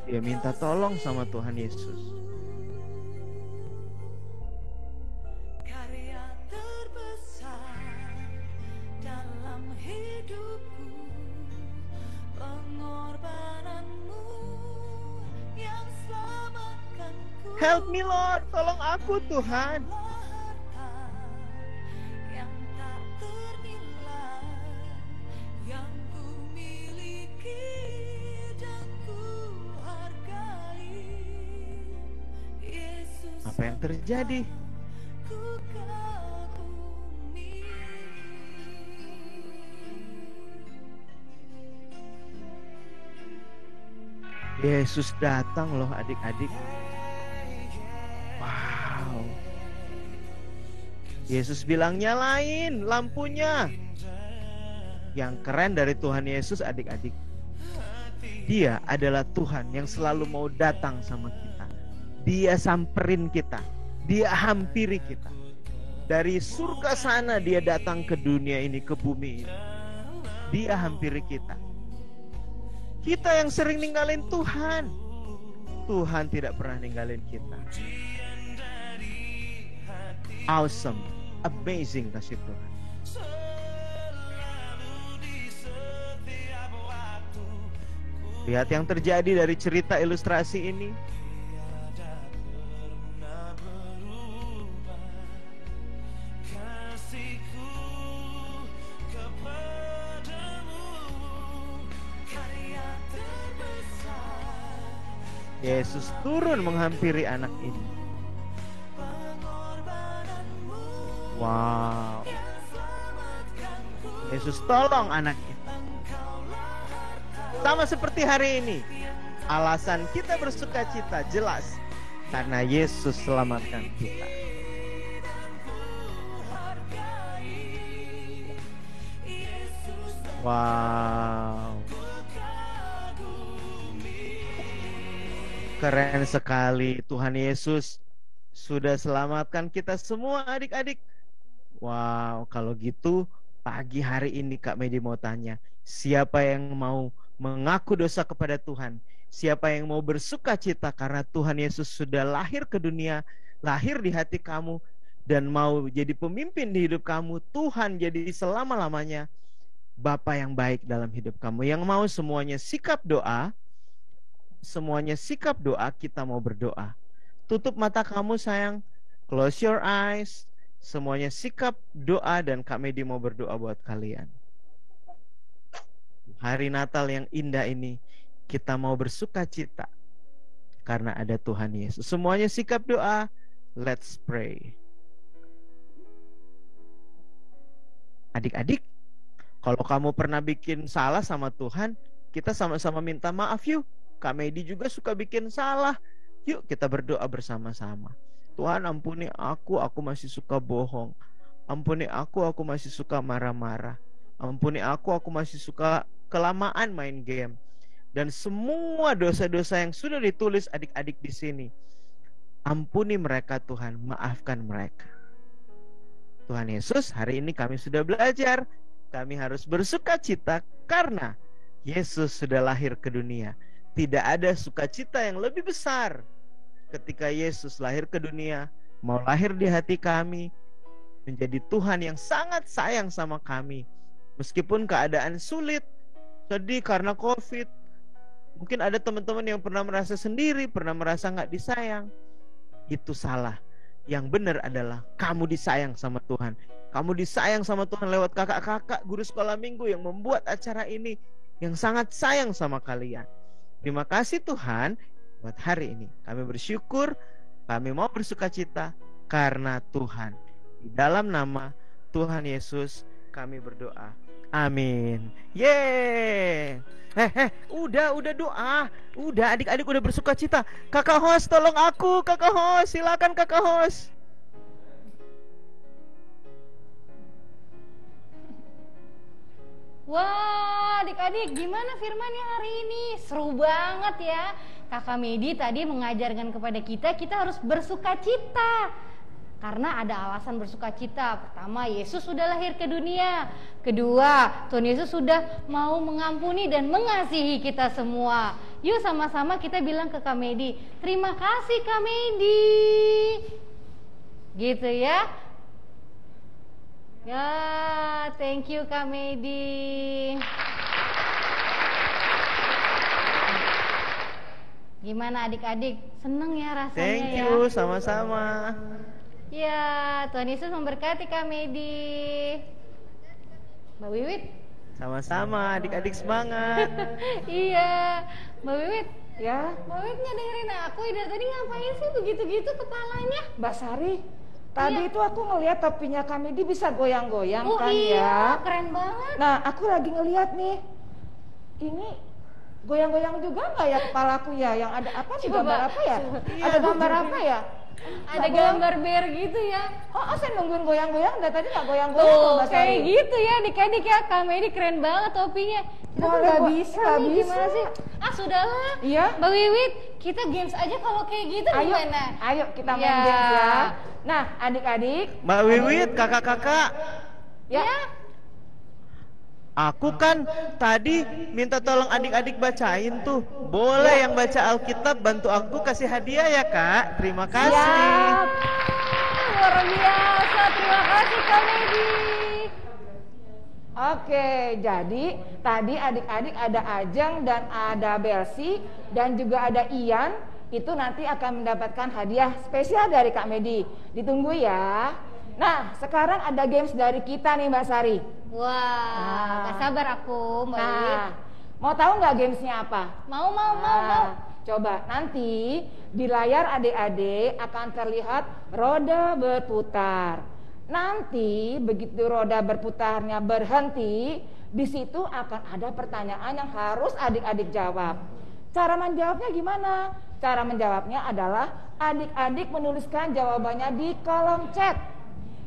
Dia minta tolong sama Tuhan Yesus. Help me Lord, tolong aku Tuhan. apa yang terjadi. Yesus datang loh adik-adik. Wow. Yesus bilang nyalain lampunya. Yang keren dari Tuhan Yesus adik-adik, Dia adalah Tuhan yang selalu mau datang sama kita. Dia samperin kita, Dia hampiri kita. Dari surga sana Dia datang ke dunia ini, ke bumi ini. Dia hampiri kita. Kita yang sering ninggalin Tuhan. Tuhan tidak pernah ninggalin kita. Awesome, amazing kasih Tuhan. Lihat yang terjadi dari cerita ilustrasi ini. Yesus turun menghampiri anak ini. Wow. Yesus tolong anak ini. Sama seperti hari ini. Alasan kita bersuka cita jelas. Karena Yesus selamatkan kita. Wow. Keren sekali, Tuhan Yesus sudah selamatkan kita semua adik-adik. Wow, kalau gitu pagi hari ini Kak Medi mau tanya, siapa yang mau mengaku dosa kepada Tuhan? Siapa yang mau bersuka cita karena Tuhan Yesus sudah lahir ke dunia, lahir di hati kamu, dan mau jadi pemimpin di hidup kamu, Tuhan jadi selama-lamanya Bapa yang baik dalam hidup kamu. Yang mau semuanya sikap doa, kita mau berdoa. Tutup mata kamu sayang, close your eyes. Semuanya sikap doa dan Kak Medi mau berdoa buat kalian. Hari Natal yang indah ini kita mau bersuka cita karena ada Tuhan Yesus. Semuanya sikap doa. Let's pray. Adik-adik, kalau kamu pernah bikin salah sama Tuhan, kita sama-sama minta maaf yuk. Kak Medi juga suka bikin salah. Yuk kita berdoa bersama-sama. Tuhan ampuni aku masih suka bohong. Ampuni aku masih suka marah-marah. Ampuni aku masih suka kelamaan main game. Dan semua dosa-dosa yang sudah ditulis adik-adik di sini, ampuni mereka Tuhan, maafkan mereka. Tuhan Yesus, hari ini kami sudah belajar, kami harus bersuka cita karena Yesus sudah lahir ke dunia. Tidak ada sukacita yang lebih besar ketika Yesus lahir ke dunia, mau lahir di hati kami, menjadi Tuhan yang sangat sayang sama kami. Meskipun keadaan sulit, sedih karena COVID, mungkin ada teman-teman yang pernah merasa sendiri, pernah merasa gak disayang. Itu salah. Yang benar adalah kamu disayang sama Tuhan. Kamu disayang sama Tuhan lewat kakak-kakak guru sekolah minggu yang membuat acara ini, yang sangat sayang sama kalian. Terima kasih Tuhan buat hari ini. Kami bersyukur, kami mau bersuka cita karena Tuhan. Di dalam nama Tuhan Yesus kami berdoa. Amin. Yeay. Udah doa. Udah adik-adik udah bersuka cita. Kakak host tolong aku, kakak host. Silakan kakak host. Wah, adik-adik, gimana firmannya hari ini? Seru banget ya. Kakak Medi tadi mengajarkan kepada kita harus bersuka cita. Karena ada alasan bersuka cita. Pertama, Yesus sudah lahir ke dunia. Kedua, Tuhan Yesus sudah mau mengampuni dan mengasihi kita semua. Yuk sama-sama kita bilang ke Kak Medi, terima kasih Kak Medi. Gitu ya. Ya, thank you Kak Medi. Gimana adik-adik? Seneng ya rasanya ya? Thank you, sama-sama. Ya, Tuhan Yesus memberkati Kak Medi. Mbak Wiwit? Sama-sama, adik-adik semangat. Iya, Mbak Wiwit, Ya, Mbak Wiwit nggak dengerin aku, dari tadi ngapain sih begitu-gitu kepalanya? Mbak Sari, tadi itu aku ngelihat topinya Kamedi bisa goyang-goyang Oh kan iya, ya. keren banget. Nah, aku lagi ngelihat nih. Ini goyang-goyang juga nggak ya kepalaku ya? Yang ada apa nih, Coba, gambar apa ya? coba. Ada gambar apa ya? Ada Nggak goyang. gambar bear gitu ya. Oh, saya nungguin goyang-goyang, dari tadi nggak goyang-goyang Tuh, loh, Mbak Sari. kayak gitu ya, adik-adik ya. Kamedi keren banget topinya. Kita tuh Boleh, nggak Mbak. bisa Nggak nih, bisa. gimana sih? Ah, sudahlah. Iya. Mbak Wiwit, kita games aja kalau kayak gitu Ayo, gimana? ayo kita main Ya. games ya. Nah, adik-adik, Mbak Wiwit, kakak-kakak, ya. aku kan tadi minta tolong adik-adik bacain tuh. Boleh yang baca Alkitab bantu aku kasih hadiah ya kak. Terima kasih. Siap. Luar biasa, terima kasih Kamedi. Oke, jadi tadi adik-adik ada Ajeng dan ada Belsi dan juga ada Ian. Itu nanti akan mendapatkan hadiah spesial dari Kak Medi. Ditunggu ya. Nah, sekarang ada games dari kita nih Mbak Sari. Wah, gak sabar aku, Mbak Wiwit. Nah, mau tahu nggak gamesnya apa? Mau. Coba nanti di layar adik-adik akan terlihat roda berputar. Nanti begitu roda berputarnya berhenti, di situ akan ada pertanyaan yang harus adik-adik jawab. Cara menjawabnya gimana? Cara menjawabnya adalah adik-adik menuliskan jawabannya di kolom chat.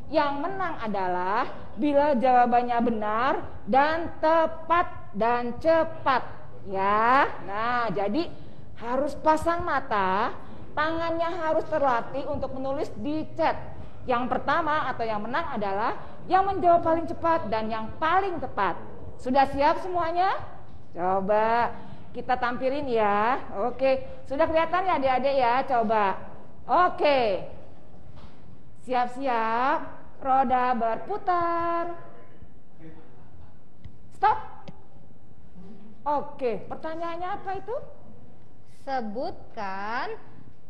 Yang menang adalah bila jawabannya benar dan tepat dan cepat. Ya, nah jadi harus pasang mata, tangannya harus terlatih untuk menulis di chat. Yang pertama atau yang menang adalah yang menjawab paling cepat dan yang paling tepat. Sudah siap semuanya? Coba kita tampilin ya. Oke, sudah kelihatan ya adik-adik ya? Coba. Oke. Siap-siap. Roda berputar. Stop. Oke, pertanyaannya apa itu? Sebutkan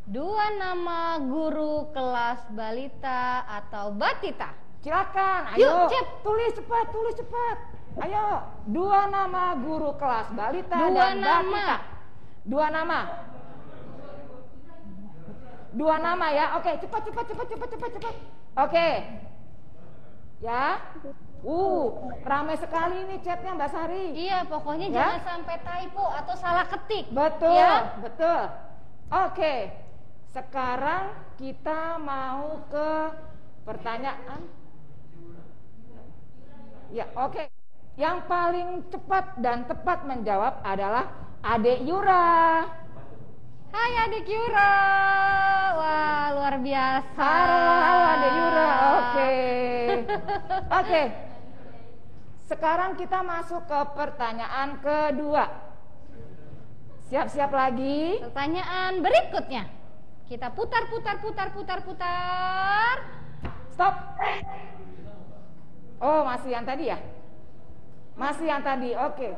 2 nama guru kelas balita atau batita. Silakan, Yuk, ayo. Cep. Tulis cepat. Ayo, 2 nama guru kelas balita 2 dan nama. batita. 2 nama. 2 nama ya. Oke, cepat. Oke. Ya. Ramai sekali nih chatnya Mbak Sari. Iya, pokoknya Ya. jangan sampai typo atau salah ketik. Betul, Ya. betul. Oke. Sekarang kita mau ke pertanyaan. Ya, oke. Yang paling cepat dan tepat menjawab adalah Adik Yura. Hai Adik Yura. Wah, luar biasa. Halo Adik Yura. Oke. Sekarang kita masuk ke pertanyaan kedua. Siap-siap lagi. Pertanyaan berikutnya. Kita putar. Stop. Oh, masih yang tadi ya? Masih yang tadi, oke.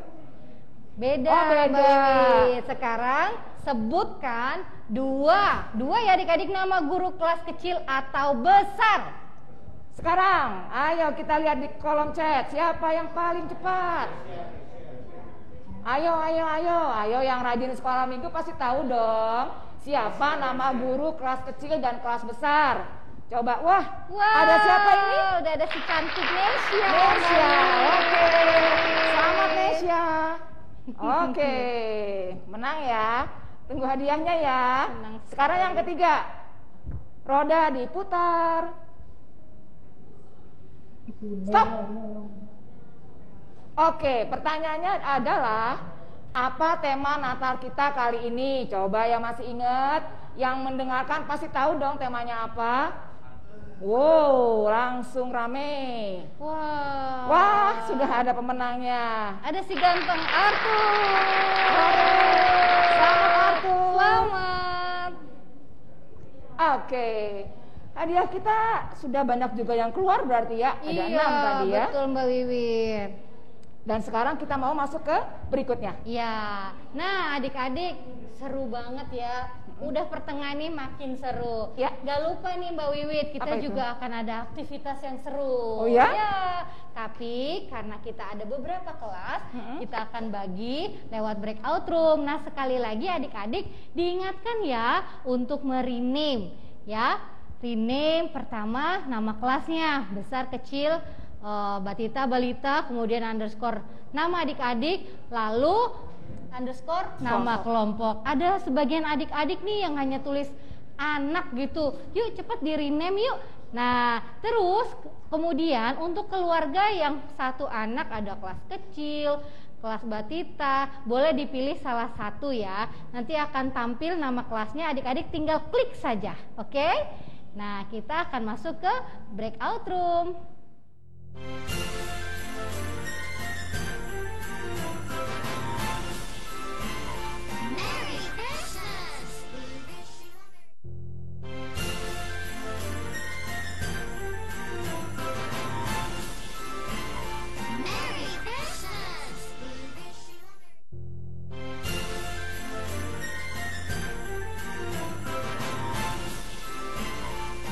Beda, Oh, beda. Mbak Wiwit. Sekarang sebutkan 2 ya adik-adik nama guru kelas kecil atau besar. Sekarang, ayo kita lihat di kolom chat. Siapa yang paling cepat? Ayo yang rajin sekolah minggu pasti tahu dong. Siapa nama guru kelas kecil dan kelas besar? Coba, wah, ada siapa ini? Udah ada si cantik Nesya. Nesya, oke. Selamat Nesya. Oke, menang ya. Tunggu hadiahnya ya. Senang sekali. Sekarang yang ketiga. Roda diputar. Stop. Oke, pertanyaannya adalah apa tema Natal kita kali ini? Coba yang masih ingat, yang mendengarkan pasti tahu dong temanya apa. Wow, langsung rame. Wah, sudah ada pemenangnya. Ada si ganteng Arthur. Selamat Arthur. Selamat. Oke. Hadiah kita sudah banyak juga yang keluar berarti ya. Ada 6 tadi ya. Betul Mbak Wiwit. Dan sekarang kita mau masuk ke berikutnya. Ya, nah adik-adik seru banget ya. Udah pertengahan nih makin seru. Ya. Gak lupa nih Mbak Wiwit, kita Apa itu? juga akan ada aktivitas yang seru. Oh ya? Ya, tapi karena kita ada beberapa kelas, kita akan bagi lewat breakout room. Nah sekali lagi adik-adik diingatkan ya untuk merename ya. Rename pertama nama kelasnya, besar kecil, batita balita, kemudian underscore nama adik-adik, lalu underscore nama kelompok. Ada sebagian adik-adik nih yang hanya tulis anak gitu. Yuk cepat di rename yuk. Nah terus kemudian untuk keluarga yang satu anak ada kelas kecil, kelas batita, boleh dipilih salah satu ya. Nanti akan tampil nama kelasnya, adik-adik tinggal klik saja. Oke? Nah kita akan masuk ke breakout room. Merry Christmas! Merry Christmas!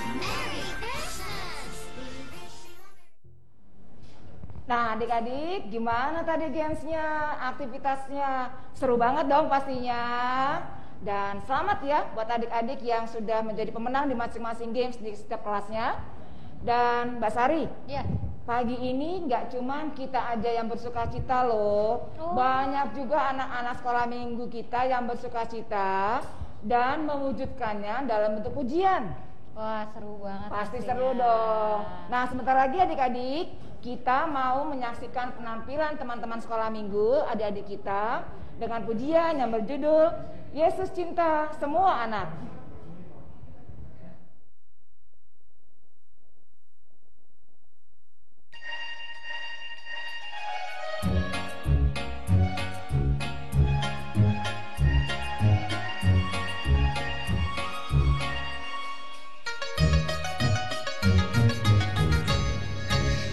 Merry Christmas! Nah adik-adik gimana tadi gamesnya, aktivitasnya? Seru banget dong pastinya. Dan selamat ya buat adik-adik yang sudah menjadi pemenang di masing-masing games di setiap kelasnya. Dan Mbak Sari, Ya. pagi ini nggak cuman kita aja yang bersuka cita loh. Oh. Banyak juga anak-anak sekolah minggu kita yang bersuka cita dan mewujudkannya dalam bentuk pujian. Wah seru banget. Pasti pastinya. seru dong. Nah sebentar lagi adik-adik kita mau menyaksikan penampilan teman-teman sekolah minggu adik-adik kita dengan pujian yang berjudul Yesus Cinta Semua Anak.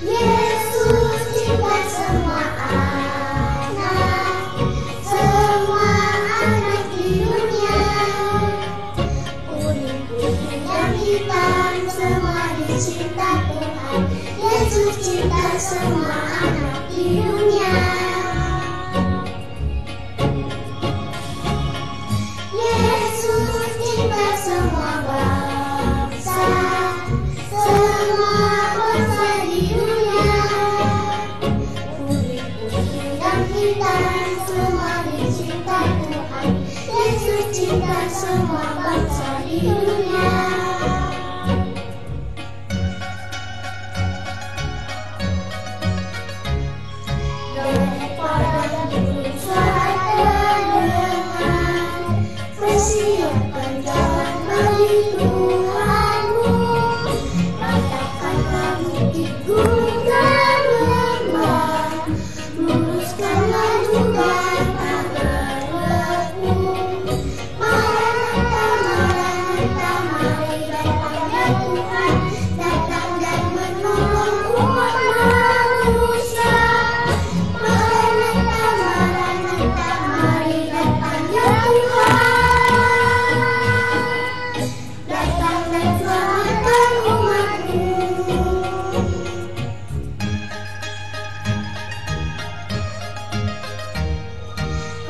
Yesus cinta semua anak di dunia. Kuning, putih dan hitam, semua dicinta Tuhan. Yesus cinta semua anak di dunia. Yesus cinta semua bangsa, semua bangsa di dunia. Kuning, putih dan hitam, semua dicinta Tuhan. Yesus cinta semua bangsa di dunia. Daripada dulu suara terdengar, persiapkan jalan bagi Tuhanmu. Ratakanlah bukit gunung dan lembah, luruskanlah juga tabernaku. Maranatha, Maranatha, mari datangnya Tuhan, datang dan menolong umat manusia. Maranatha, Maranatha, mari datangnya Tuhan, datang dan selamatkan umatmu.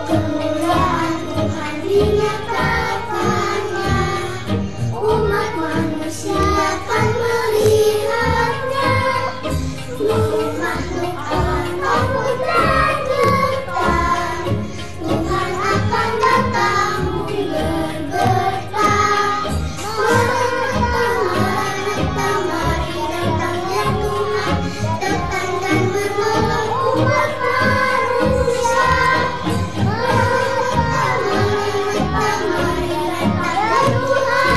Kemuliaan Tuhan dinyatakannya, umat manusia akan melihatnya. Seluruh makhluk akan takut dan getar, Tuhan akan datang bergetar. Maranatha, Maranatha, mari datangnya Tuhan, datang dan menolong umat manusia. Maranatha, Maranatha, mari datangnya Tuhan,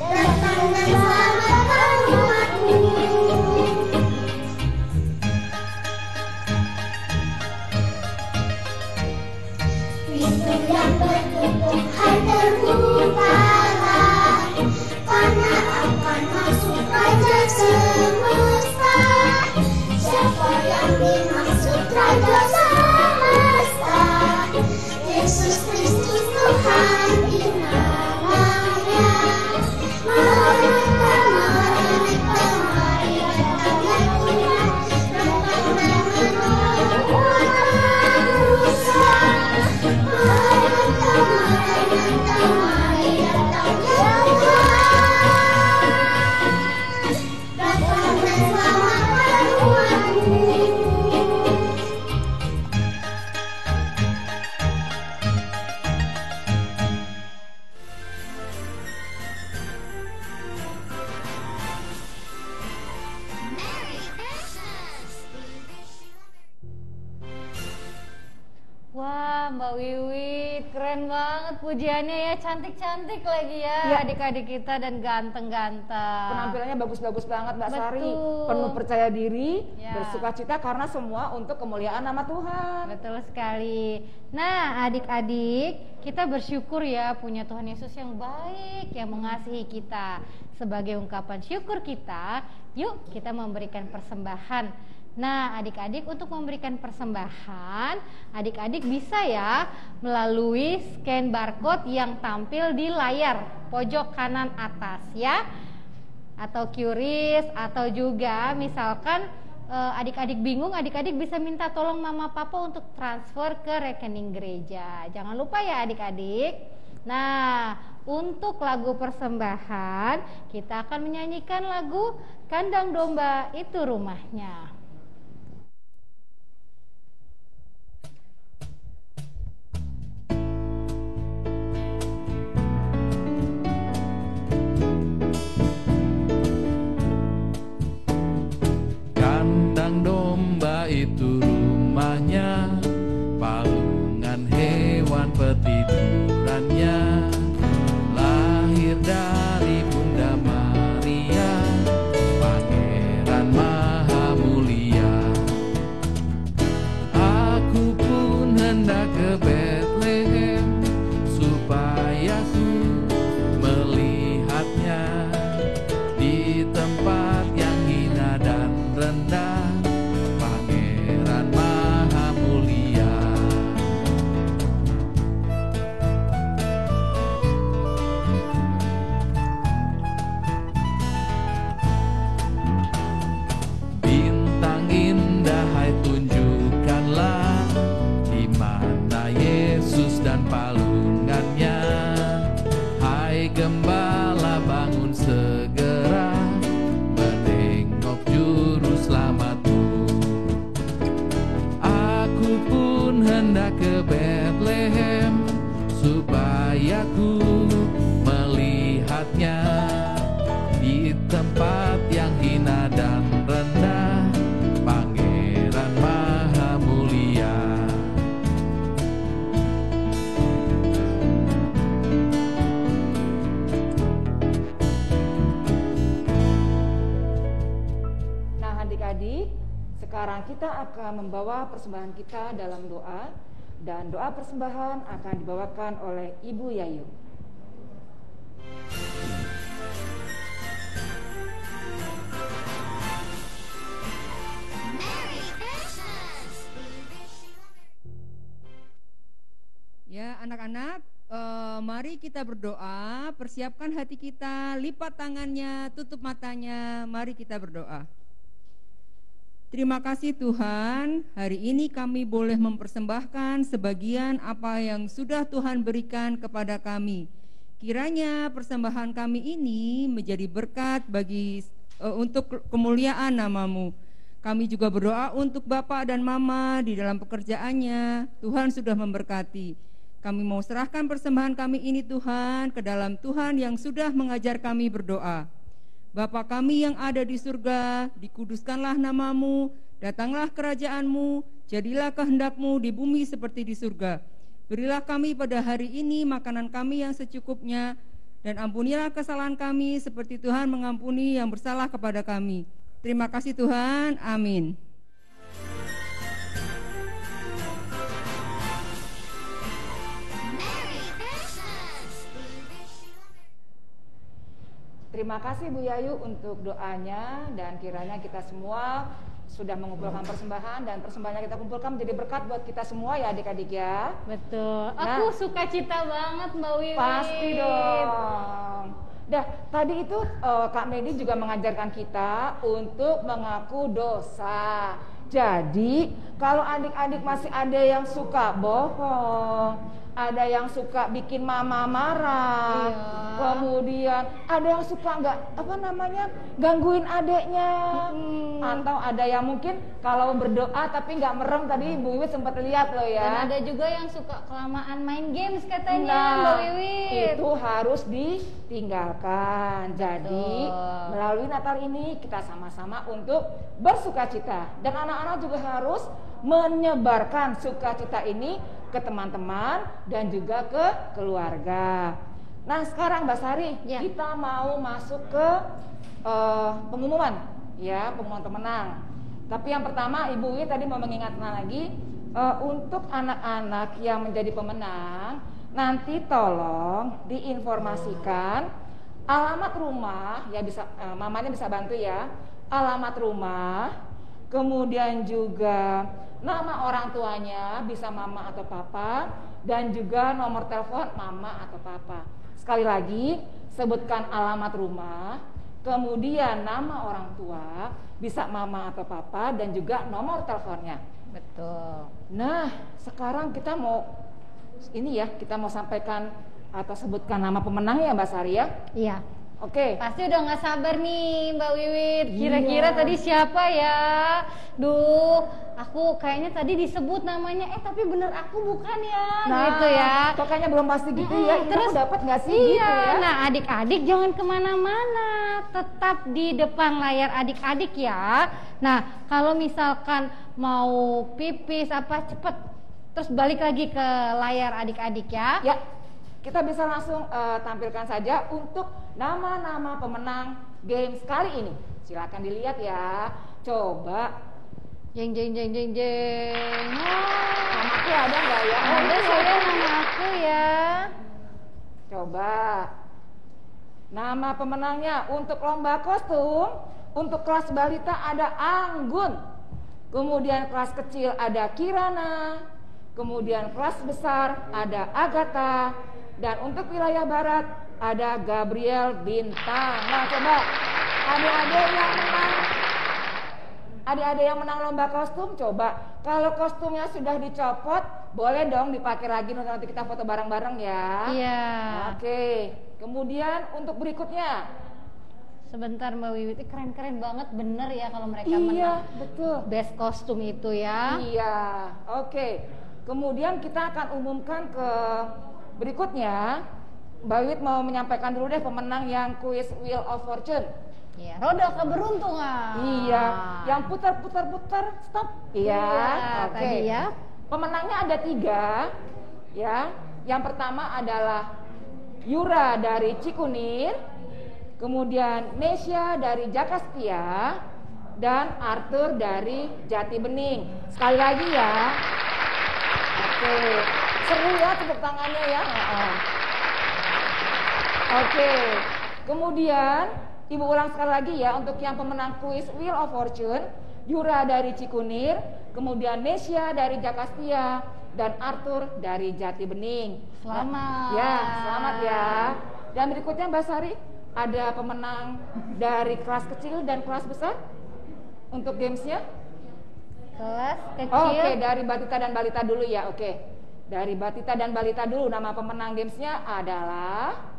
datang dan selamatkan umatmu. Pintu yang tertutup hai terbukalah, karena akan masuk Raja semesta. Siapa Mbak Wiwi, keren banget pujiannya ya, cantik-cantik lagi ya, Ya. adik-adik kita dan ganteng-ganteng. Penampilannya bagus-bagus banget Mbak Sari, Betul. penuh percaya diri, Ya. bersukacita karena semua untuk kemuliaan nama Tuhan. Betul sekali. Nah, adik-adik, kita bersyukur ya punya Tuhan Yesus yang baik, yang mengasihi kita. Sebagai ungkapan syukur kita, yuk kita memberikan persembahan. Nah, adik-adik, untuk memberikan persembahan, adik-adik bisa ya melalui scan barcode yang tampil di layar pojok kanan atas ya, atau QRIS, atau juga misalkan adik-adik bingung, adik-adik bisa minta tolong mama papa untuk transfer ke rekening gereja. Jangan lupa ya adik-adik. Nah, untuk lagu persembahan kita akan menyanyikan lagu Kandang Domba Itu Rumahnya. Kandang domba itu rumahnya, palungan hewan petidurannya. Lahir dari Bunda Maria, Pangeran Maha Mulia. Aku pun hendak ke Bethlehem, supaya ku melihatnya di tempat yang hina dan rendah, Pangeran Maha Mulia. Bintang indah, hai tunjukkanlah di mana Yesus dan palungannya. Hai gembala, bangun segera menengok juru selamatmu. Aku pun hendak ke Bethlehem, supaya ku melihatnya di tempat yang hina dan rendah, Pangeran Maha Mulia. Nah adik-adik, sekarang kita akan membawa persembahan kita dalam doa, dan doa persembahan akan dibawakan oleh Ibu Yayu. Ya anak-anak, mari kita berdoa, persiapkan hati kita, lipat tangannya, tutup matanya, mari kita berdoa. Terima kasih Tuhan, hari ini kami boleh mempersembahkan sebagian apa yang sudah Tuhan berikan kepada kami. Kiranya persembahan kami ini menjadi berkat untuk kemuliaan nama-Mu. Kami juga berdoa untuk Bapak dan Mama di dalam pekerjaannya, Tuhan sudah memberkati. Kami mau serahkan persembahan kami ini Tuhan ke dalam Tuhan yang sudah mengajar kami berdoa. Bapa kami yang ada di surga, dikuduskanlah nama-Mu, datanglah kerajaan-Mu, jadilah kehendak-Mu di bumi seperti di surga. Berilah kami pada hari ini makanan kami yang secukupnya, dan ampunilah kesalahan kami seperti Tuhan mengampuni yang bersalah kepada kami. Terima kasih Tuhan, amin. Terima kasih Bu Yayu untuk doanya, dan kiranya kita semua sudah mengumpulkan persembahan, dan persembahannya kita kumpulkan menjadi berkat buat kita semua ya adik-adik ya. Betul. Nah, Aku suka cita banget Mbak Wiwi. pasti dong. Dah, tadi itu Kak Medi juga mengajarkan kita untuk mengaku dosa. Jadi, kalau adik-adik masih ada yang suka bohong, ada yang suka bikin mama marah, kemudian ada yang suka gangguin adeknya, atau ada yang mungkin kalau berdoa tapi nggak merem, tadi Bu Wiwit sempat lihat loh ya. Dan ada juga yang suka kelamaan main games katanya Nah, Mbak Wiwit. itu harus ditinggalkan. Jadi melalui Natal ini kita sama-sama untuk bersukacita, dan anak-anak juga harus menyebarkan sukacita ini ke teman-teman dan juga ke keluarga. Nah sekarang Mbak Sari, kita mau masuk ke pengumuman, ya, pengumuman pemenang. Tapi yang pertama Ibu Wi tadi mau mengingatkan lagi, untuk anak-anak yang menjadi pemenang, nanti tolong diinformasikan alamat rumah, ya bisa mamanya bisa bantu ya, alamat rumah, kemudian juga nama orang tuanya, bisa mama atau papa, dan juga nomor telepon mama atau papa. Sekali lagi, sebutkan alamat rumah, kemudian nama orang tua, bisa mama atau papa, dan juga nomor teleponnya. Betul. Nah, sekarang kita mau kita mau sampaikan atau sebutkan nama pemenang ya Mbak Sari ya? Iya. Oke. Pasti udah nggak sabar nih Mbak Wiwit. Kira-kira tadi siapa ya? Duh, aku kayaknya tadi disebut namanya, tapi bener aku bukan ya? Nah, gitu ya. Kok kayaknya belum pasti gitu ya? Terus dapat nggak sih? Iya. Gitu ya? Nah, adik-adik jangan kemana-mana, tetap di depan layar adik-adik ya. Nah, kalau misalkan mau pipis apa cepet, terus balik lagi ke layar adik-adik ya. Ya. Kita bisa langsung tampilkan saja untuk nama-nama pemenang games kali ini. Silakan dilihat ya. Coba. Jeng. Namaku ada nggak ya? Ada saya nama aku ya. Coba. Nama pemenangnya untuk lomba kostum, untuk kelas balita ada Anggun. Kemudian kelas kecil ada Kirana. Kemudian kelas besar ada Agatha. Dan untuk wilayah barat ada Gabriel Bintang. Nah coba adik-adik yang menang lomba kostum, coba kalau kostumnya sudah dicopot boleh dong dipakai lagi, nanti kita foto bareng-bareng ya. Iya. Oke. Kemudian untuk berikutnya, sebentar Mbak Wiwit, keren-keren banget bener ya kalau mereka iya, menang. Betul. Best kostum itu ya. Iya. Oke. Kemudian kita akan umumkan ke berikutnya. Mbak Wiwit mau menyampaikan dulu deh pemenang yang kuis Wheel of Fortune. Iya, roda keberuntungan. Iya, yang putar, stop. Iya, oke. Tadi ya. Pemenangnya ada 3, ya. Yang pertama adalah Yura dari Cikunir, kemudian Nesya dari Jakastia, dan Arthur dari Jati Bening. Sekali lagi ya. Oke, seru ya tepuk tangannya ya. Oke, kemudian Ibu ulang sekali lagi ya untuk yang pemenang kuis Wheel of Fortune, Yura dari Cikunir, kemudian Nesya dari Jakastia, dan Arthur dari Jati Bening. Selamat. Ya, selamat ya. Dan berikutnya Mbak Sari, ada pemenang dari kelas kecil dan kelas besar untuk gamesnya? Kelas kecil. Oke, dari Batita dan Balita dulu ya. Oke, dari Batita dan Balita dulu. Nama pemenang gamesnya adalah,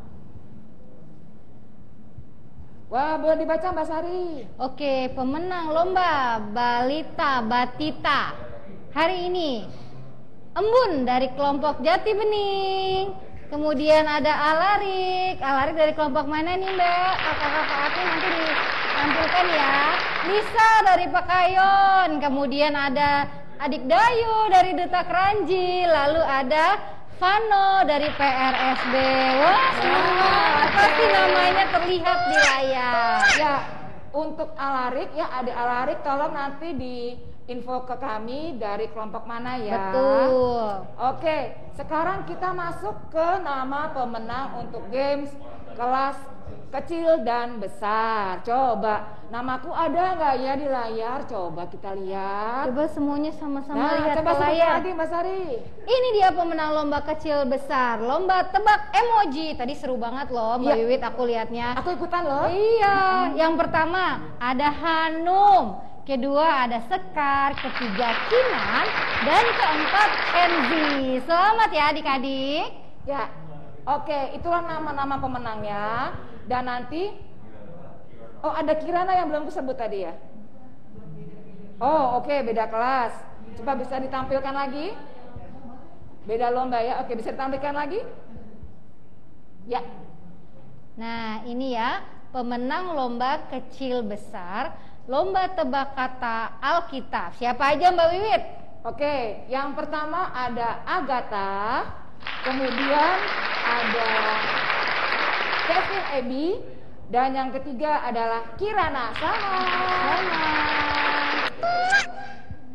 wah, boleh dibaca Mbak Sari. Oke, pemenang lomba Balita Batita hari ini Embun dari kelompok Jati Bening. Kemudian ada Alarik dari kelompok mana nih Mbak? Kakak-kakak aku nanti ditampilkan ya. Lisa dari Pakayon. Kemudian ada Adik Dayu dari Duta Keranji. Lalu ada Vano dari PRSB. Wah, semua pasti namanya terlihat di layar. Ya, untuk Alarik ya, Adik Alarik tolong nanti di info ke kami dari kelompok mana ya. Betul. Oke, sekarang kita masuk ke nama pemenang untuk games kelas kecil dan besar. Coba, namaku ada nggak ya di layar? Coba kita lihat. Coba semuanya sama-sama lihat coba ke layar. lagi Mbak Sari. Ini dia pemenang lomba kecil besar, lomba tebak emoji. Tadi seru banget loh Mbak Wiwit, aku lihatnya. Aku ikutan loh. Iya, yang pertama ada Hanum, kedua ada Sekar, ketiga Kinan, dan keempat Enzi. Selamat ya adik-adik. Ya, oke, itulah nama-nama pemenangnya. Dan nanti, oh ada Kirana yang belum disebut tadi ya. Oh oke, beda kelas. Coba bisa ditampilkan lagi. Beda lomba ya. Oke, bisa ditampilkan lagi. Ya. Nah ini ya pemenang lomba kecil besar, lomba tebak kata Alkitab. Siapa aja Mbak Wiwit? Oke, yang pertama ada Agatha, kemudian ada Kevin Ebi, dan yang ketiga adalah Kirana. Sama.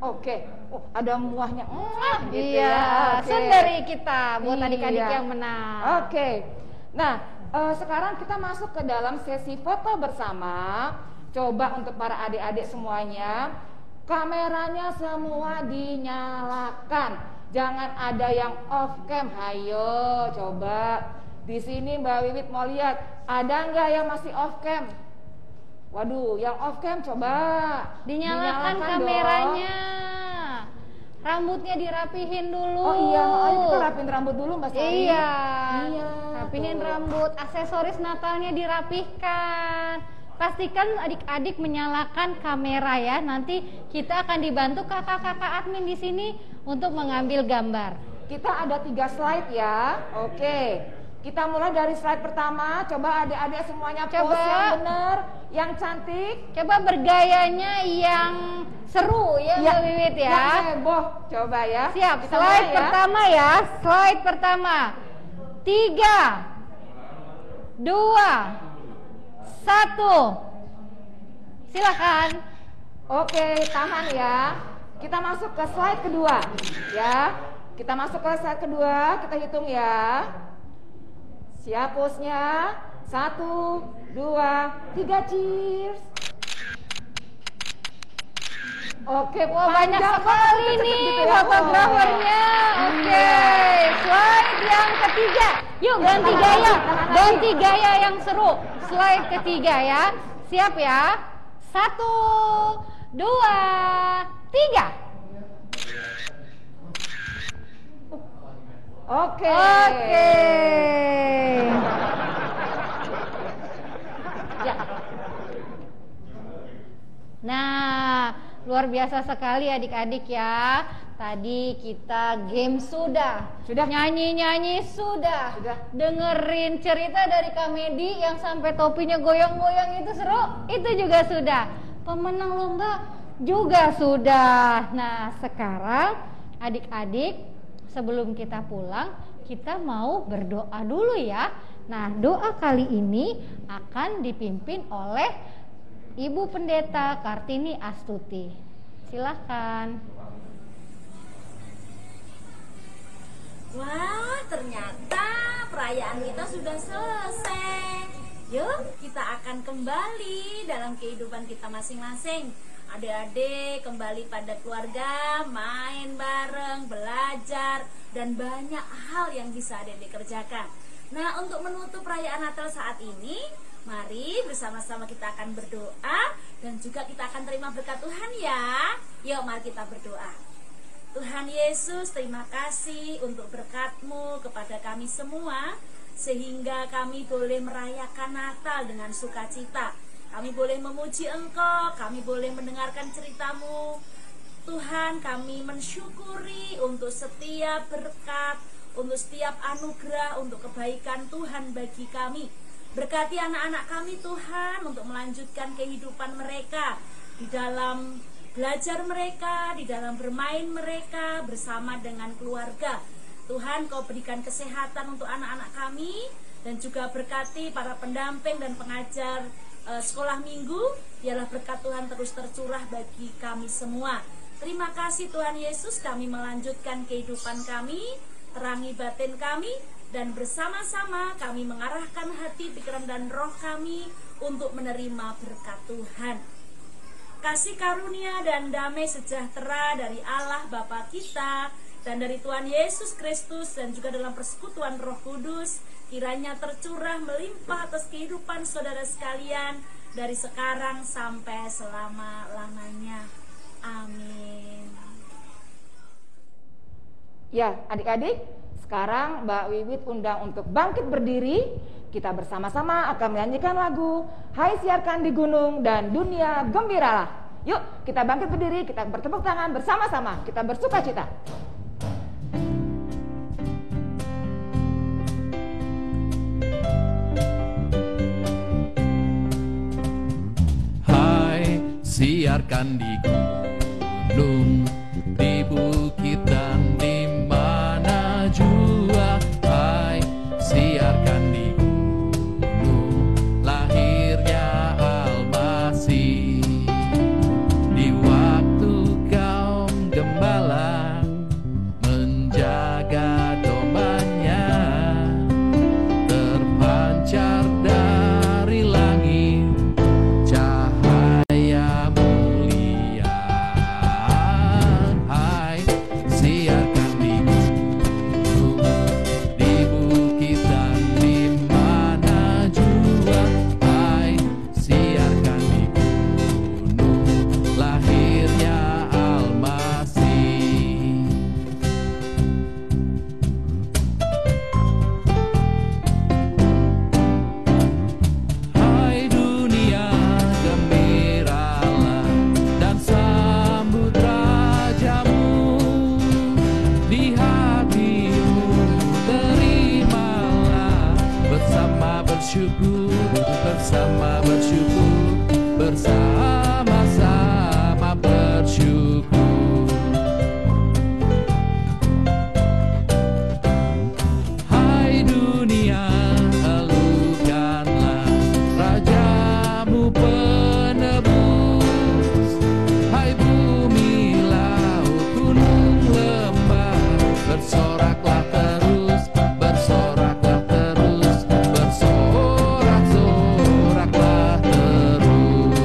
Oke, ada muahnya. Gitu Iya, ya. sun dari kita buat Iya. adik-adik yang menang. Oke, nah sekarang kita masuk ke dalam sesi foto bersama. Coba untuk para adik-adik semuanya, kameranya semua dinyalakan. Jangan ada yang off cam. Hayo, coba. Di sini Mbak Wiwit mau lihat, ada nggak yang masih off cam? Waduh, yang off cam coba Dinyalakan kameranya. Rambutnya dirapihin dulu. Oh iya, ayo kita rapihin rambut dulu Mbak Sari. Iya. Iya. Rapihin tuh. rambut, aksesoris Natalnya dirapihkan. Pastikan adik-adik menyalakan kamera ya. Nanti kita akan dibantu kakak-kakak admin di sini untuk mengambil gambar. Kita ada 3 slide ya. Oke. Kita mulai dari slide pertama. Coba adik-adik semuanya Coba. pose yang benar, yang cantik. Coba bergayanya yang seru ya, Mbak Wiwit ya. Yang heboh. Coba ya. Siap, Kita slide mulai ya. pertama ya. Slide pertama. 3, 2, 1. Silakan. Oke, tahan ya. Kita masuk ke slide kedua ya. Kita masuk ke slide kedua, kita hitung ya. Siap pose-nya. 1, 2, 3, cheers. Oke, Wah, banyak panjang sekali banget, nih gitu ya. fotografernya. Oke, slide yang ketiga. Yuk ganti gaya, ganti gaya yang seru. Slide ketiga ya. Siap ya. 1, 2, 3. Oke. Oke. Ya. Nah, luar biasa sekali adik-adik ya. Tadi kita game sudah, nyanyi-nyanyi sudah, dengerin cerita dari Kamedi yang sampai topinya goyang-goyang itu seru, itu juga sudah. Pemenang lomba juga sudah. Nah, sekarang adik-adik sebelum kita pulang, kita mau berdoa dulu ya. Nah, doa kali ini akan dipimpin oleh Ibu Pendeta Kartini Astuti. Silahkan. Wah, ternyata perayaan kita sudah selesai. Yuk, kita akan kembali dalam kehidupan kita masing-masing. Adik-adik kembali pada keluarga, main bareng, belajar, dan banyak hal yang bisa adik-adik kerjakan. Nah, untuk menutup perayaan Natal saat ini, mari bersama-sama kita akan berdoa dan juga kita akan terima berkat Tuhan ya. Yuk, mari kita berdoa. Tuhan Yesus, terima kasih untuk berkat-Mu kepada kami semua, sehingga kami boleh merayakan Natal dengan sukacita. Kami boleh memuji Engkau, kami boleh mendengarkan cerita-Mu. Tuhan, kami mensyukuri untuk setiap berkat, untuk setiap anugerah, untuk kebaikan Tuhan bagi kami. Berkati anak-anak kami Tuhan untuk melanjutkan kehidupan mereka di dalam belajar mereka, di dalam bermain mereka bersama dengan keluarga. Tuhan, Kau berikan kesehatan untuk anak-anak kami, dan juga berkati para pendamping dan pengajar sekolah minggu. Biarlah berkat Tuhan terus tercurah bagi kami semua. Terima kasih Tuhan Yesus, kami melanjutkan kehidupan kami, terangi batin kami, dan bersama-sama kami mengarahkan hati, pikiran, dan roh kami untuk menerima berkat Tuhan. Kasih karunia dan damai sejahtera dari Allah Bapa kita dan dari Tuhan Yesus Kristus dan juga dalam persekutuan Roh Kudus kiranya tercurah melimpah atas kehidupan saudara sekalian dari sekarang sampai selama-lamanya. Amin. Ya, adik-adik, sekarang Mbak Wiwit undang untuk bangkit berdiri. Kita bersama-sama akan menyanyikan lagu Hai Siarkan di Gunung dan Dunia Gembiralah. Yuk, kita bangkit berdiri, kita bertepuk tangan bersama-sama, kita bersuka cita. Hai, siarkan di gunung di bukit dan di mana jua. Hai, siarkan di gunung lahirnya Almasih. Di waktu kaum gembala menjaga dombanya, terpancar dari langit cahaya mulia. Hai, siarkan di gunung, di bukit dan di mana jua. Hai, siarkan di gunung lahirnya Almasih. Hai dunia, gembiralah dan sambut rajamu. Di hatimu terimalah bersama bersyukur, bersama bersyukur, bersama-sama bersyukur. Hai dunia, elukanlah rajamu penebus. Hai bumi, laut, gunung, lembah, bersoraklah terus, bersoraklah terus, bersorak-soraklah terus.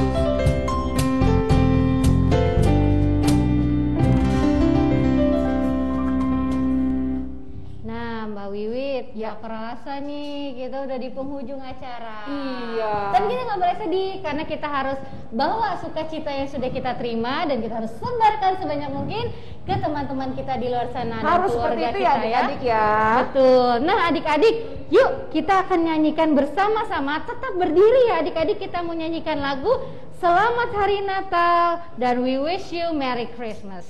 Nah, Mbak Wiwit, gak kerasa nih kita udah di penghujung acara. Iya. Dan kita nggak boleh sedih karena kita harus bawa sukacita yang sudah kita terima dan kita harus sebarkan sebanyak mungkin ke teman-teman kita di luar sana dan Harus seperti keluarga itu ya kita adik-adik ya. Betul. Nah, adik-adik, yuk kita akan nyanyikan bersama-sama. Tetap berdiri ya adik-adik, kita mau nyanyikan lagu Selamat Hari Natal dan We Wish You Merry Christmas.